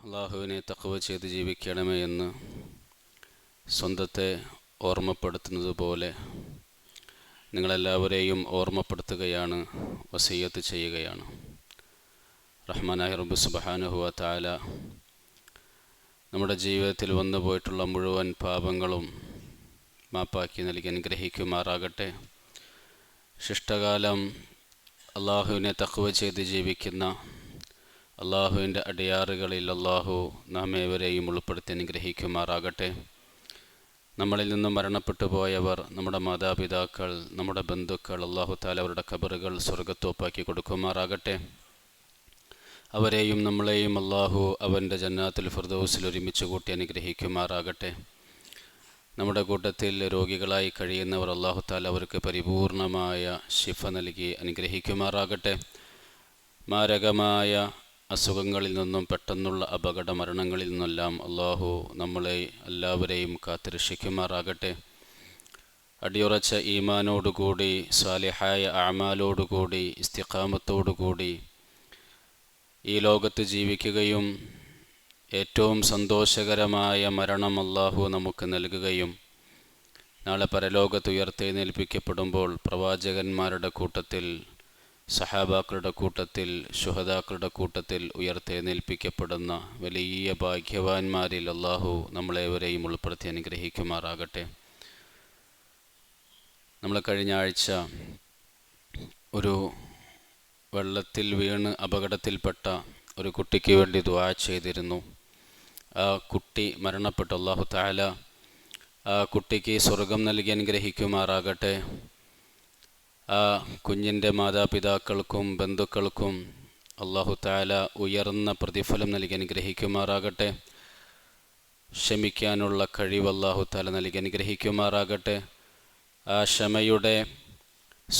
അള്ളാഹുവിനെ തഖ്വ ചെയ്ത് ജീവിക്കണമേ എന്ന് സ്വന്തത്തെ ഓർമ്മപ്പെടുത്തുന്നത് പോലെ നിങ്ങളെല്ലാവരെയും ഓർമ്മപ്പെടുത്തുകയാണ്, വസിയ്യത്ത് ചെയ്യുകയാണ്. റഹ്മാനായ റബ്ബ് സുബ്ഹാനഹു വ തആല നമ്മുടെ ജീവിതത്തിൽ വന്നു പോയിട്ടുള്ള മുഴുവൻ പാപങ്ങളും മാപ്പാക്കി നൽകി അനുഗ്രഹിക്കുമാറാകട്ടെ. ശിഷ്ടകാലം അള്ളാഹുവിനെ തഖ്വ ചെയ്ത് ജീവിക്കുന്ന അള്ളാഹുവിൻ്റെ അടിയാറുകളിൽ അള്ളാഹു നാം ഏവരെയും ഉൾപ്പെടുത്തി അനുഗ്രഹിക്കുമാറാകട്ടെ. നമ്മളിൽ നിന്നും മരണപ്പെട്ടു പോയവർ, നമ്മുടെ മാതാപിതാക്കൾ, നമ്മുടെ ബന്ധുക്കൾ, അള്ളാഹു തആല അവരുടെ ഖബറുകൾ സ്വർഗ്ഗത്തോപ്പാക്കി കൊടുക്കുമാറാകട്ടെ. അവരെയും നമ്മളെയും അള്ളാഹു അവൻ്റെ ജന്നാത്തുൽ ഫിർദൗസിൽ ഒരുമിച്ച് കൂട്ടി അനുഗ്രഹിക്കുമാറാകട്ടെ. നമ്മുടെ കൂട്ടത്തിൽ രോഗികളായി കഴിയുന്നവർ അള്ളാഹു തആല അവർക്ക് പരിപൂർണമായ ശിഫ നൽകി അനുഗ്രഹിക്കുമാറാകട്ടെ. മാരകമായ അസുഖങ്ങളിൽ നിന്നും പെട്ടെന്നുള്ള അപകട മരണങ്ങളിൽ നിന്നെല്ലാം അള്ളാഹു നമ്മളെ എല്ലാവരെയും കാത്തുരക്ഷിക്കുമാറാകട്ടെ. അടിയുറച്ച ഈമാനോടുകൂടി സാലിഹായ അഅമാലോടുകൂടി ഇസ്തിഖാമത്തോടുകൂടി ഈ ലോകത്ത് ജീവിക്കുകയും ഏറ്റവും സന്തോഷകരമായ മരണം അള്ളാഹു നമുക്ക് നൽകുകയും നാളെ പരലോകത്ത് ഉയർത്തെഴുന്നേൽപ്പിക്കപ്പെടുമ്പോൾ പ്രവാചകന്മാരുടെ കൂട്ടത്തിൽ, സഹാബാക്കളുടെ കൂട്ടത്തിൽ, ശുഹദാക്കളുടെ കൂട്ടത്തിൽ ഉയർത്തെഴുന്നേൽപ്പിക്കപ്പെടുന്ന വലിയ ഭാഗ്യവാന്മാരിൽ അള്ളാഹു നമ്മളേവരെയും ഉൾപ്പെടുത്തി അനുഗ്രഹിക്കുമാറാകട്ടെ. നമ്മൾ കഴിഞ്ഞ ആഴ്ച ഒരു വെള്ളത്തിൽ വീണ് അപകടത്തിൽപ്പെട്ട ഒരു കുട്ടിക്ക് വേണ്ടി ദുആ ചെയ്തിരുന്നു. ആ കുട്ടി മരണപ്പെട്ടു. അല്ലാഹു തആല ആ കുട്ടിക്ക് സ്വർഗം നൽകി അനുഗ്രഹിക്കുമാറാകട്ടെ. ആ കുഞ്ഞിൻ്റെ മാതാപിതാക്കൾക്കും ബന്ധുക്കൾക്കും അല്ലാഹു തആല ഉയർന്ന പ്രതിഫലം നൽകി അനുഗ്രഹിക്കുമാറാകട്ടെ. ക്ഷമിക്കാനുള്ള കഴിവ് അല്ലാഹു തആല നൽകി അനുഗ്രഹിക്കുമാറാകട്ടെ. ആ ക്ഷമയുടെ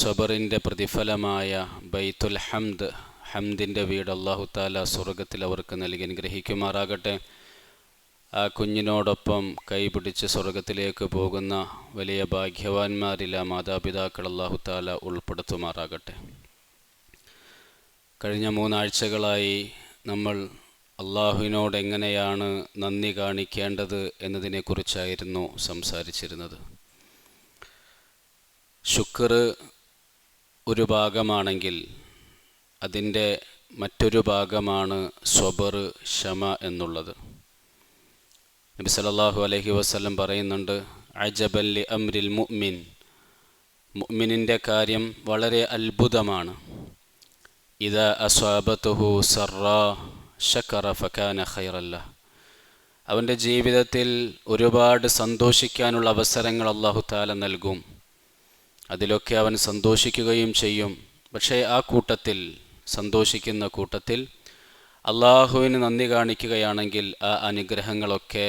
സബറിൻ്റെ പ്രതിഫലമായ ബൈത്തുൽ ഹംദ്, ഹംദിൻ്റെ വീട് അല്ലാഹു തആല സ്വർഗത്തിൽ അവർക്ക് നൽകി അനുഗ്രഹിക്കുമാറാകട്ടെ. ആ കുഞ്ഞിനോടൊപ്പം കൈപിടിച്ച് സ്വർഗത്തിലേക്ക് പോകുന്ന വലിയ ഭാഗ്യവാന്മാരിൽ ആ മാതാപിതാക്കൾ അല്ലാഹു തആല ഉൾപ്പെടുത്തുമാറാകട്ടെ. കഴിഞ്ഞ 3 ആഴ്ചകളായി നമ്മൾ അള്ളാഹുവിനോട് എങ്ങനെയാണ് നന്ദി കാണിക്കേണ്ടത് എന്നതിനെക്കുറിച്ചായിരുന്നു സംസാരിച്ചിരുന്നത്. ശുക്ർ ഒരു ഭാഗമാണെങ്കിൽ അതിൻ്റെ മറ്റൊരു ഭാഗമാണ് സ്വബർ, ക്ഷമ എന്നുള്ളത്. നബി സല്ലല്ലാഹു അലൈഹി വസല്ലം പറയുന്നുണ്ട്, അജബൻ ലി അംരിൽ മുഅ്മിൻ, മുഅ്മിനിൻ്റെ കാര്യം വളരെ അത്ഭുതമാണ്. ഇദാ അസ്വാബതുഹു സറാ ശകറ ഫകാന ഖൈറൻ ലഹ്, അവൻ്റെ ജീവിതത്തിൽ ഒരുപാട് സന്തോഷിക്കാനുള്ള അവസരങ്ങൾ അല്ലാഹു തആല നൽകും. അതിലൊക്കെ അവൻ സന്തോഷിക്കുകയും ചെയ്യും. പക്ഷേ ആ കൂട്ടത്തിൽ, സന്തോഷിക്കുന്ന കൂട്ടത്തിൽ അള്ളാഹുവിന് നന്ദി കാണിക്കുകയാണെങ്കിൽ ആ അനുഗ്രഹങ്ങളൊക്കെ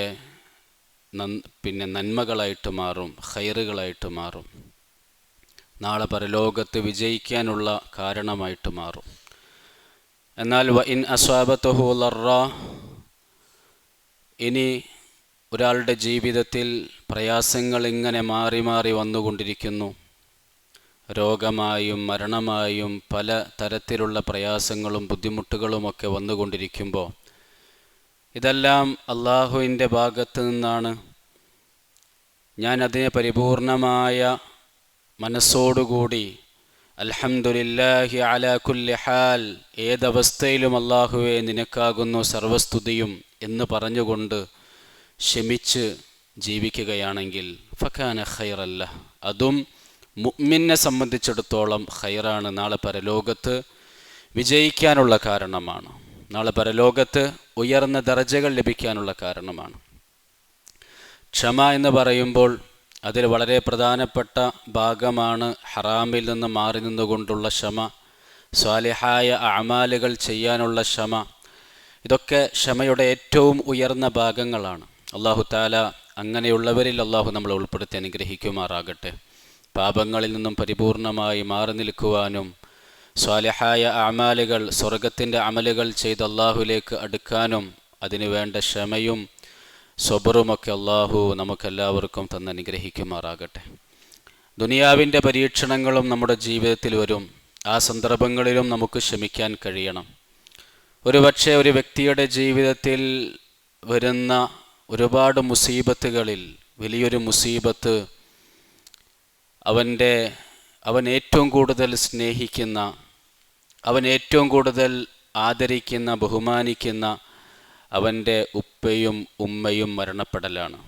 നന്മകളായിട്ട് മാറും, ഖൈറുകളായിട്ട് മാറും, നാളെ പരലോകത്ത് വിജയിക്കാനുള്ള കാരണമായിട്ട് മാറും. എന്നാൽ വഇൻ അസ്വാബതഹു ലറാ, ഇനി ഒരാളുടെ ജീവിതത്തിൽ പ്രയാസങ്ങൾ ഇങ്ങനെ മാറി മാറി വന്നുകൊണ്ടിരിക്കുന്നു, രോഗമായും മരണമായും പല തരത്തിലുള്ള പ്രയാസങ്ങളും ബുദ്ധിമുട്ടുകളുമൊക്കെ വന്നുകൊണ്ടിരിക്കുമ്പോൾ ഇതെല്ലാം അള്ളാഹുവിൻ്റെ ഭാഗത്ത് നിന്നാണ്, ഞാൻ അതിനെ പരിപൂർണമായ മനസ്സോടുകൂടി അൽഹംദുലില്ലാഹി അലാ കുല്ലി ഹാൽ, ഏതവസ്ഥയിലും അള്ളാഹുവേ നിനക്കാകുന്നു സർവസ്തുതിയും എന്ന് പറഞ്ഞുകൊണ്ട് ക്ഷമിച്ച് ജീവിക്കുകയാണെങ്കിൽ ഫകാന ഖൈറൻ ലഹ്, അതും മുഅ്മിനെ സംബന്ധിച്ചിടത്തോളം ഖൈറാണ്, നാളെ പരലോകത്ത് വിജയിക്കാനുള്ള കാരണമാണ്, നാളെ പരലോകത്ത് ഉയർന്ന ദർജകൾ ലഭിക്കാനുള്ള കാരണമാണ്. ക്ഷമ എന്ന് പറയുമ്പോൾ അതിൽ വളരെ പ്രധാനപ്പെട്ട ഭാഗമാണ് ഹറാമിൽ നിന്ന് മാറി നിന്നുകൊണ്ടുള്ള ക്ഷമ, സ്വാലിഹായ അഅമാലുകൾ ചെയ്യാനുള്ള ക്ഷമ. ഇതൊക്കെ ക്ഷമയുടെ ഏറ്റവും ഉയർന്ന ഭാഗങ്ങളാണ്. അല്ലാഹു തആല അങ്ങനെയുള്ളവരിൽ അല്ലാഹു നമ്മളെ ഉൾപ്പെടുത്തി അനുഗ്രഹിക്കുമാറാകട്ടെ. പാപങ്ങളിൽ നിന്നും പരിപൂർണമായി മാറി നിൽക്കുവാനും സ്വാലിഹായ അഅമാലുകൾ, സ്വർഗത്തിൻ്റെ അമലുകൾ ചെയ്ത് അല്ലാഹുവിലേക്ക് അടുക്കാനും അതിനു വേണ്ട ക്ഷമയും സ്വബറുമൊക്കെ അല്ലാഹു നമുക്കെല്ലാവർക്കും തന്ന് അനുഗ്രഹിക്കുമാറാകട്ടെ. ദുനിയാവിൻ്റെ പരീക്ഷണങ്ങളും നമ്മുടെ ജീവിതത്തിൽ വരും. ആ സന്ദർഭങ്ങളിലും നമുക്ക് ക്ഷമിക്കാൻ കഴിയണം. ഒരുപക്ഷെ ഒരു വ്യക്തിയുടെ ജീവിതത്തിൽ വരുന്ന ഒരുപാട് മുസീബത്തുകളിൽ വലിയൊരു മുസീബത്ത് അവൻ ഏറ്റവും കൂടുതൽ സ്നേഹിക്കുന്ന, അവൻ ഏറ്റവും കൂടുതൽ ആദരിക്കുന്ന, ബഹുമാനിക്കുന്ന അവൻ്റെ ഉപ്പയും ഉമ്മയും മരണപ്പെടലാണ്.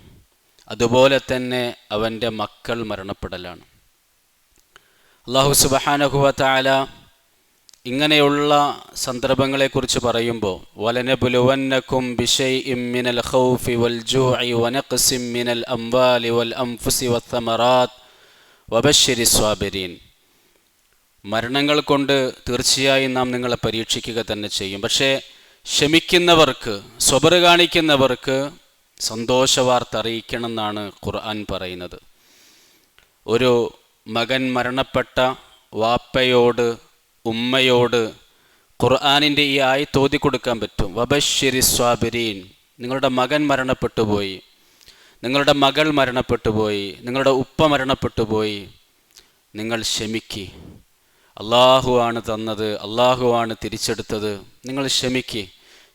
അതുപോലെ തന്നെ അവൻ്റെ മക്കൾ മരണപ്പെടലാണ്. അല്ലാഹു സുബ്ഹാനഹു വ തആല ഇങ്ങനെയുള്ള സന്ദർഭങ്ങളെക്കുറിച്ച് പറയുമ്പോൾ വലനബ്ലുവന്നകും ബിശൈഇൻ മിനൽ ഖൗഫി വൽ ജൂഇ വനഖ്സിൻ മിനൽ അംവാലി വൽ അൻഫുസി വസ്സമറാത്ത് വബശ്ശിരിസ് സ്വാബിരീൻ. മരണങ്ങൾ കൊണ്ട് തീർച്ചയായും നാം നിങ്ങളെ പരീക്ഷിക്കുക തന്നെ ചെയ്യും. പക്ഷേ ക്ഷമിക്കുന്നവർക്ക്, സ്വബർ കാണിക്കുന്നവർക്ക് സന്തോഷവാർത്ത അറിയിക്കണം എന്നാണ് ഖുർആൻ പറയുന്നത്. ഒരു മകൻ മരണപ്പെട്ട വാപ്പയോട്, ഉമ്മയോട് ഖുർആനിൻ്റെ ഈ ആയത്ത് ഓതി കൊടുക്കാൻ പറ്റും. വബശ്ശിരിസ് സ്വാബിരീൻ. നിങ്ങളുടെ മകൻ മരണപ്പെട്ടു പോയി, നിങ്ങളുടെ മകൾ മരണപ്പെട്ടു പോയി, നിങ്ങളുടെ ഉപ്പ മരണപ്പെട്ടു പോയി, നിങ്ങൾ ക്ഷമിക്ക്. അള്ളാഹു ആണ് തന്നത്, അള്ളാഹു ആണ് തിരിച്ചെടുത്തത്. നിങ്ങൾ ക്ഷമിക്ക്.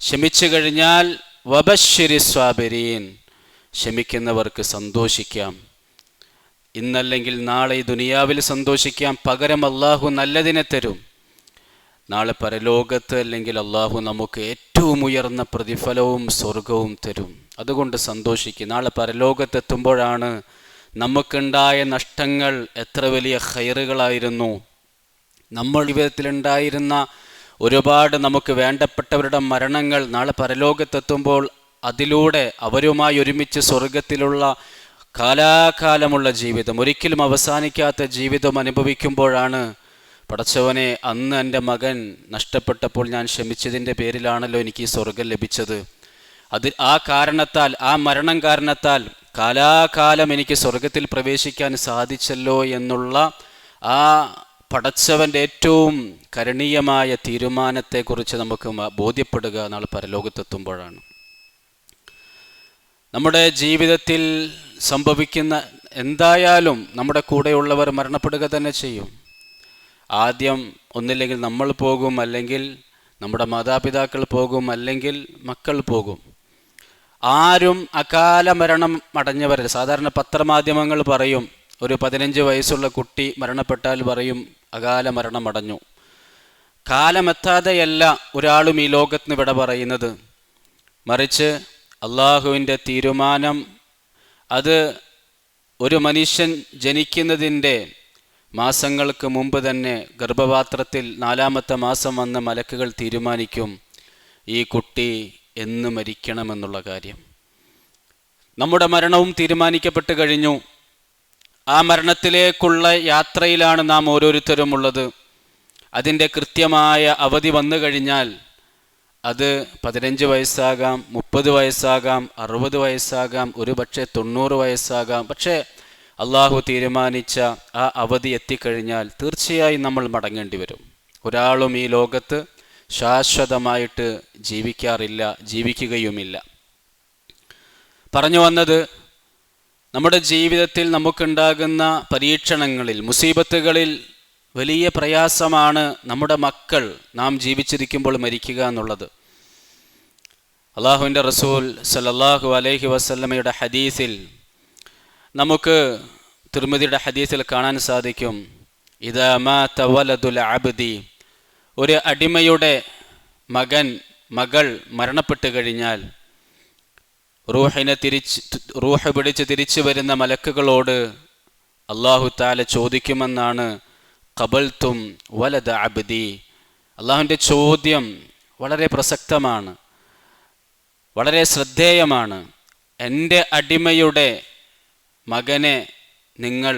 ക്ഷമിച്ചു കഴിഞ്ഞാൽ വബശ്ശിരിസ് സ്വാബിരീൻ, ക്ഷമിക്കുന്നവർക്ക് സന്തോഷിക്കാം. ഇന്നല്ലെങ്കിൽ നാളെ ഈ ദുനിയാവിൽ സന്തോഷിക്കാം. പകരം അള്ളാഹു നല്ലതിനെ തരും. നാളെ പരലോകത്ത് അല്ലെങ്കിൽ അള്ളാഹു നമുക്ക് ഏറ്റവും ഉയർന്ന പ്രതിഫലവും സ്വർഗവും തരും. അതുകൊണ്ട് സന്തോഷിക്കുക. നാളെ പരലോകത്തെത്തുമ്പോഴാണ് നമുക്കുണ്ടായ നഷ്ടങ്ങൾ എത്ര വലിയ ഖൈറുകളായിരുന്നു. നമ്മൾ ജീവിതത്തിലുണ്ടായിരുന്ന ഒരുപാട് നമുക്ക് വേണ്ടപ്പെട്ടവരുടെ മരണങ്ങൾ നാളെ പരലോകത്തെത്തുമ്പോൾ അതിലൂടെ അവരുമായി ഒരുമിച്ച് സ്വർഗത്തിലുള്ള കാലാകാലമുള്ള ജീവിതം, ഒരിക്കലും അവസാനിക്കാത്ത ജീവിതം അനുഭവിക്കുമ്പോഴാണ് പടച്ചവനെ, അന്ന് എൻ്റെ മകൻ നഷ്ടപ്പെട്ടപ്പോൾ ഞാൻ ക്ഷമിച്ചതിൻ്റെ പേരിലാണല്ലോ എനിക്ക് ഈ സ്വർഗം ലഭിച്ചത്. ആ കാരണത്താൽ, ആ മരണം കാരണത്താൽ കാലാകാലം എനിക്ക് സ്വർഗത്തിൽ പ്രവേശിക്കാൻ സാധിച്ചല്ലോ എന്നുള്ള ആ പടച്ചവൻ്റെ ഏറ്റവും കരണീയമായ തീരുമാനത്തെക്കുറിച്ച് നമുക്ക് ബോധ്യപ്പെടുക നാളെ പരലോകത്തെത്തുമ്പോഴാണ്. നമ്മുടെ ജീവിതത്തിൽ സംഭവിക്കുന്ന എന്തായാലും നമ്മുടെ കൂടെയുള്ളവർ മരണപ്പെടുക തന്നെ ചെയ്യും. ആദ്യം ഒന്നില്ലെങ്കിൽ നമ്മൾ പോകും, അല്ലെങ്കിൽ നമ്മുടെ മാതാപിതാക്കൾ പോകും, അല്ലെങ്കിൽ മക്കൾ പോകും. ആരും അകാല മരണം അടഞ്ഞവരല്ല. സാധാരണ പത്രമാധ്യമങ്ങൾ പറയും, ഒരു 15 വയസ്സുള്ള കുട്ടി മരണപ്പെട്ടാൽ പറയും അകാല മരണം അടഞ്ഞു. കാലമെത്താതെയല്ല ഒരാളും ഈ ലോകത്തിന് വിട പറയുന്നത്. മറിച്ച് അള്ളാഹുവിൻ്റെ തീരുമാനം, അത് ഒരു മനുഷ്യൻ ജനിക്കുന്നതിൻ്റെ മാസങ്ങൾക്ക് മുമ്പ് തന്നെ ഗർഭപാത്രത്തിൽ 4ാമത്തെ മാസം വന്ന മലക്കുകൾ തീരുമാനിക്കും ഈ കുട്ടി എന്ന് മരിക്കണമെന്നുള്ള കാര്യം. നമ്മുടെ മരണവും തീരുമാനിക്കപ്പെട്ട് കഴിഞ്ഞു. ആ മരണത്തിലേക്കുള്ള യാത്രയിലാണ് നാം ഓരോരുത്തരും ഉള്ളത്. അതിൻ്റെ കൃത്യമായ അവധി വന്നു കഴിഞ്ഞാൽ അത് 15 വയസ്സാകാം, 30 വയസ്സാകാം, 60 വയസ്സാകാം, ഒരുപക്ഷെ 90 വയസ്സാകാം. പക്ഷേ അള്ളാഹു തീരുമാനിച്ച ആ അവധി എത്തിക്കഴിഞ്ഞാൽ തീർച്ചയായും നമ്മൾ മടങ്ങേണ്ടി വരും. ഒരാളും ഈ ലോകത്ത് ശാശ്വതമായിട്ട് ജീവിക്കാറില്ല, ജീവിക്കുകയുമില്ല. പറഞ്ഞു വന്നത്, നമ്മുടെ ജീവിതത്തിൽ നമുക്കുണ്ടാകുന്ന പരീക്ഷണങ്ങളിൽ, മുസീബത്തുകളിൽ വലിയ പ്രയാസമാണ് നമ്മുടെ മക്കൾ നാം ജീവിച്ചിരിക്കുമ്പോൾ മരിക്കുക എന്നുള്ളത്. അള്ളാഹുവിൻ്റെ റസൂൽ സല്ലല്ലാഹു അലൈഹി വസല്ലമയുടെ ഹദീസിൽ, നമുക്ക് തിർമിദിയുടെ ഹദീസിൽ കാണാൻ സാധിക്കും, ഇദാ മാത വലദുൽ അബ്ദി, ഒരു അടിമയുടെ മകൾ മരണപ്പെട്ട് കഴിഞ്ഞാൽ റൂഹ് പിടിച്ച് തിരിച്ചു വരുന്ന മലക്കുകളോട് അല്ലാഹു തആല ചോദിക്കുമെന്നാണ് ഖബൽതും വലദ അബ്ദി. അള്ളാഹുവിൻ്റെ ചോദ്യം വളരെ പ്രസക്തമാണ്, വളരെ ശ്രദ്ധേയമാണ്. എൻ്റെ അടിമയുടെ മകനെ നിങ്ങൾ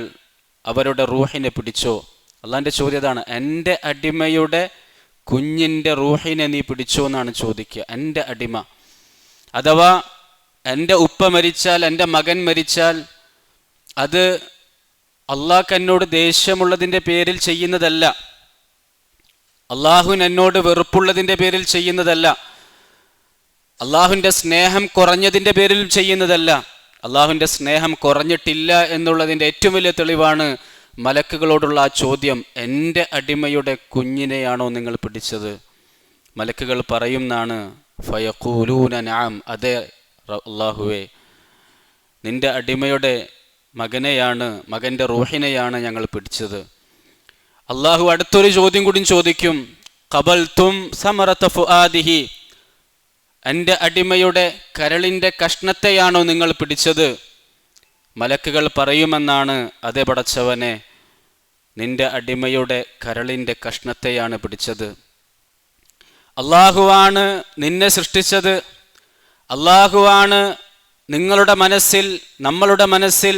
അവരുടെ റൂഹിനെ പിടിച്ചോ? അള്ളാഹിൻ്റെ ചോദ്യം അതാണ്. എൻ്റെ അടിമയുടെ കുഞ്ഞിൻ്റെ റൂഹിനെ നീ പിടിച്ചോ എന്നാണ് ചോദിക്കുക. എൻ്റെ അടിമ, അഥവാ എൻ്റെ ഉപ്പ മരിച്ചാൽ, എൻ്റെ മകൻ മരിച്ചാൽ, അത് അള്ളാഹ്ക്ക് എന്നോട് ദേഷ്യമുള്ളതിൻ്റെ പേരിൽ ചെയ്യുന്നതല്ല, അള്ളാഹുവിന് എന്നോട് വെറുപ്പുള്ളതിൻ്റെ പേരിൽ ചെയ്യുന്നതല്ല, അള്ളാഹുവിൻ്റെ സ്നേഹം കുറഞ്ഞതിൻ്റെ പേരിൽ ചെയ്യുന്നതല്ല. അള്ളാഹുവിൻ്റെ സ്നേഹം കുറഞ്ഞിട്ടില്ല എന്നുള്ളതിൻ്റെ ഏറ്റവും വലിയ തെളിവാണ് മലക്കുകളോടുള്ള ആ ചോദ്യം. എൻ്റെ അടിമയുടെ കുഞ്ഞിനെയാണോ നിങ്ങൾ പിടിച്ചത്? മലക്കുകൾ പറയുന്നാണ്, ഫയഖൂലൂന നഅം, അതെ അല്ലാഹുവേ, നിന്റെ അടിമയുടെ മകൻ്റെ റൂഹിനെയാണ് ഞങ്ങൾ പിടിച്ചത്. അള്ളാഹു അടുത്തൊരു ചോദ്യം കൂടി ചോദിക്കും, ഖബൽതും സമറത ഫുആദിഹി, എൻ്റെ അടിമയുടെ കരളിൻ്റെ കഷ്ണത്തെയാണോ നിങ്ങൾ പിടിച്ചത്? മലക്കുകൾ പറയുമെന്നാണ്, അതെ പടച്ചവനെ, നിന്റെ അടിമയുടെ കരളിൻ്റെ കഷ്ണത്തെയാണ് പിടിച്ചത്. അള്ളാഹുവാണ് നിന്നെ സൃഷ്ടിച്ചത്. അള്ളാഹുവാണ് നിങ്ങളുടെ മനസ്സിൽ, നമ്മളുടെ മനസ്സിൽ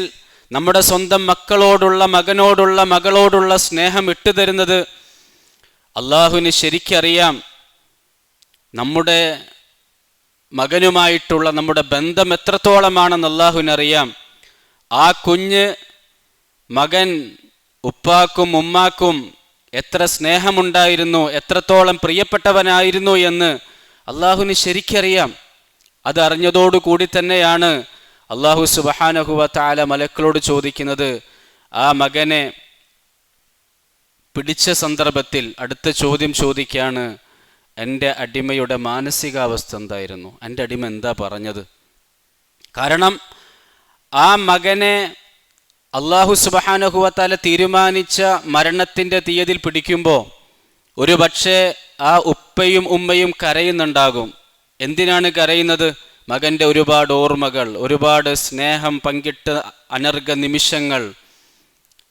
നമ്മുടെ സ്വന്തം മക്കളോടുള്ള, മകളോടുള്ള സ്നേഹം ഇട്ടുതരുന്നത്. അള്ളാഹുവിന് ശരിക്കറിയാം നമ്മുടെ മകനുമായിട്ടുള്ള നമ്മുടെ ബന്ധം എത്രത്തോളമാണെന്ന് അള്ളാഹുവിനറിയാം. ആ കുഞ്ഞ് മകൻ ഉപ്പാക്കും ഉമ്മാക്കും എത്ര സ്നേഹമുണ്ടായിരുന്നു, എത്രത്തോളം പ്രിയപ്പെട്ടവനായിരുന്നു എന്ന് അള്ളാഹുവിന് ശരിക്കറിയാം. അതറിഞ്ഞതോടുകൂടി തന്നെയാണ് അള്ളാഹു സുബ്ഹാനഹു വ തആല മലക്കളോട് ചോദിക്കുന്നത്. ആ മകനെ പിടിച്ച സന്ദർഭത്തിൽ അടുത്ത ചോദ്യം ചോദിക്കുകയാണ്, എൻ്റെ അടിമയുടെ മാനസികാവസ്ഥ എന്തായിരുന്നു? എൻ്റെ അടിമ എന്താ പറഞ്ഞത്? കാരണം ആ മകനെ അള്ളാഹു സുബ്ഹാനഹു വ തആല തീരുമാനിച്ച മരണത്തിൻ്റെ തീയതിയിൽ പിടിക്കുമ്പോൾ ഒരു പക്ഷേ ആ ഉപ്പയും ഉമ്മയും കരയുന്നുണ്ടാകും. എന്തിനാണ് കരയുന്നത്? മകൻ്റെ ഒരുപാട് ഓർമ്മകൾ, ഒരുപാട് സ്നേഹം പങ്കിട്ട അനർഘ നിമിഷങ്ങൾ.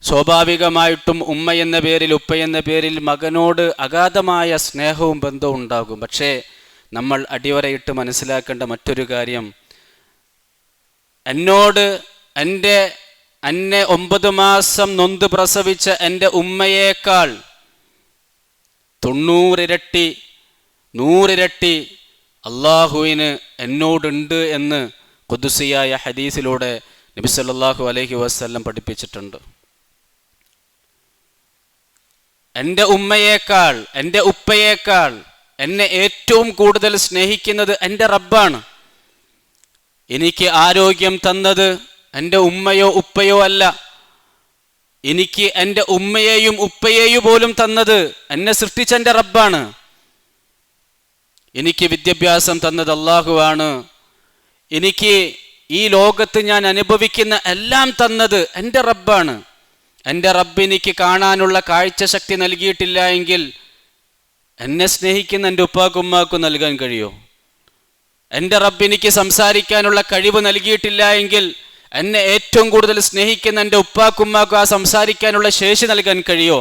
സ്വാഭാവികമായിട്ടും ഉമ്മ എന്ന പേരിൽ, ഉപ്പ എന്ന പേരിൽ മകനോട് അഗാധമായ സ്നേഹവും ബന്ധവും ഉണ്ടാകും. പക്ഷേ നമ്മൾ അടിവരയിട്ട് മനസ്സിലാക്കേണ്ട മറ്റൊരു കാര്യം, എന്നോട് എന്നെ 9 മാസം നൊന്ത് പ്രസവിച്ച എൻ്റെ ഉമ്മയേക്കാൾ 90 ഇരട്ടി 100 ഇരട്ടി അള്ളാഹുവിന് എന്നോടുണ്ട് എന്ന് ഖുദ്സിയായ ഹദീസിലൂടെ നബി സല്ലല്ലാഹു അലൈഹി വസല്ലം പഠിപ്പിച്ചിട്ടുണ്ട്. എൻ്റെ ഉമ്മയേക്കാൾ, എൻ്റെ ഉപ്പയേക്കാൾ എന്നെ ഏറ്റവും കൂടുതൽ സ്നേഹിക്കുന്നത് എൻ്റെ റബ്ബാണ്. എനിക്ക് ആരോഗ്യം തന്നത് എൻ്റെ ഉമ്മയോ ഉപ്പയോ അല്ല. എനിക്ക് എൻ്റെ ഉമ്മയെയും ഉപ്പയെയും പോലും തന്നത് എന്നെ സൃഷ്ടിച്ച എൻ്റെ റബ്ബാണ്. എനിക്ക് വിദ്യാഭ്യാസം തന്നത് അള്ളാഹുവാണ്. എനിക്ക് ഈ ലോകത്ത് ഞാൻ അനുഭവിക്കുന്ന എല്ലാം തന്നത് എൻ്റെ റബ്ബാണ്. എൻ്റെ റബ്ബ് എനിക്ക് കാണാനുള്ള കാഴ്ച ശക്തി നൽകിയിട്ടില്ല എങ്കിൽ എന്നെ സ്നേഹിക്കുന്ന എൻ്റെ ഉപ്പാക്കും ഉമ്മാക്കും നൽകാൻ കഴിയോ? എൻ്റെ റബ്ബ് എനിക്ക് സംസാരിക്കാനുള്ള കഴിവ് നൽകിയിട്ടില്ല എങ്കിൽ എന്നെ ഏറ്റവും കൂടുതൽ സ്നേഹിക്കുന്ന എൻ്റെ ഉപ്പാക്കും ഉമ്മാക്കും ആ സംസാരിക്കാനുള്ള ശേഷി നൽകാൻ കഴിയോ?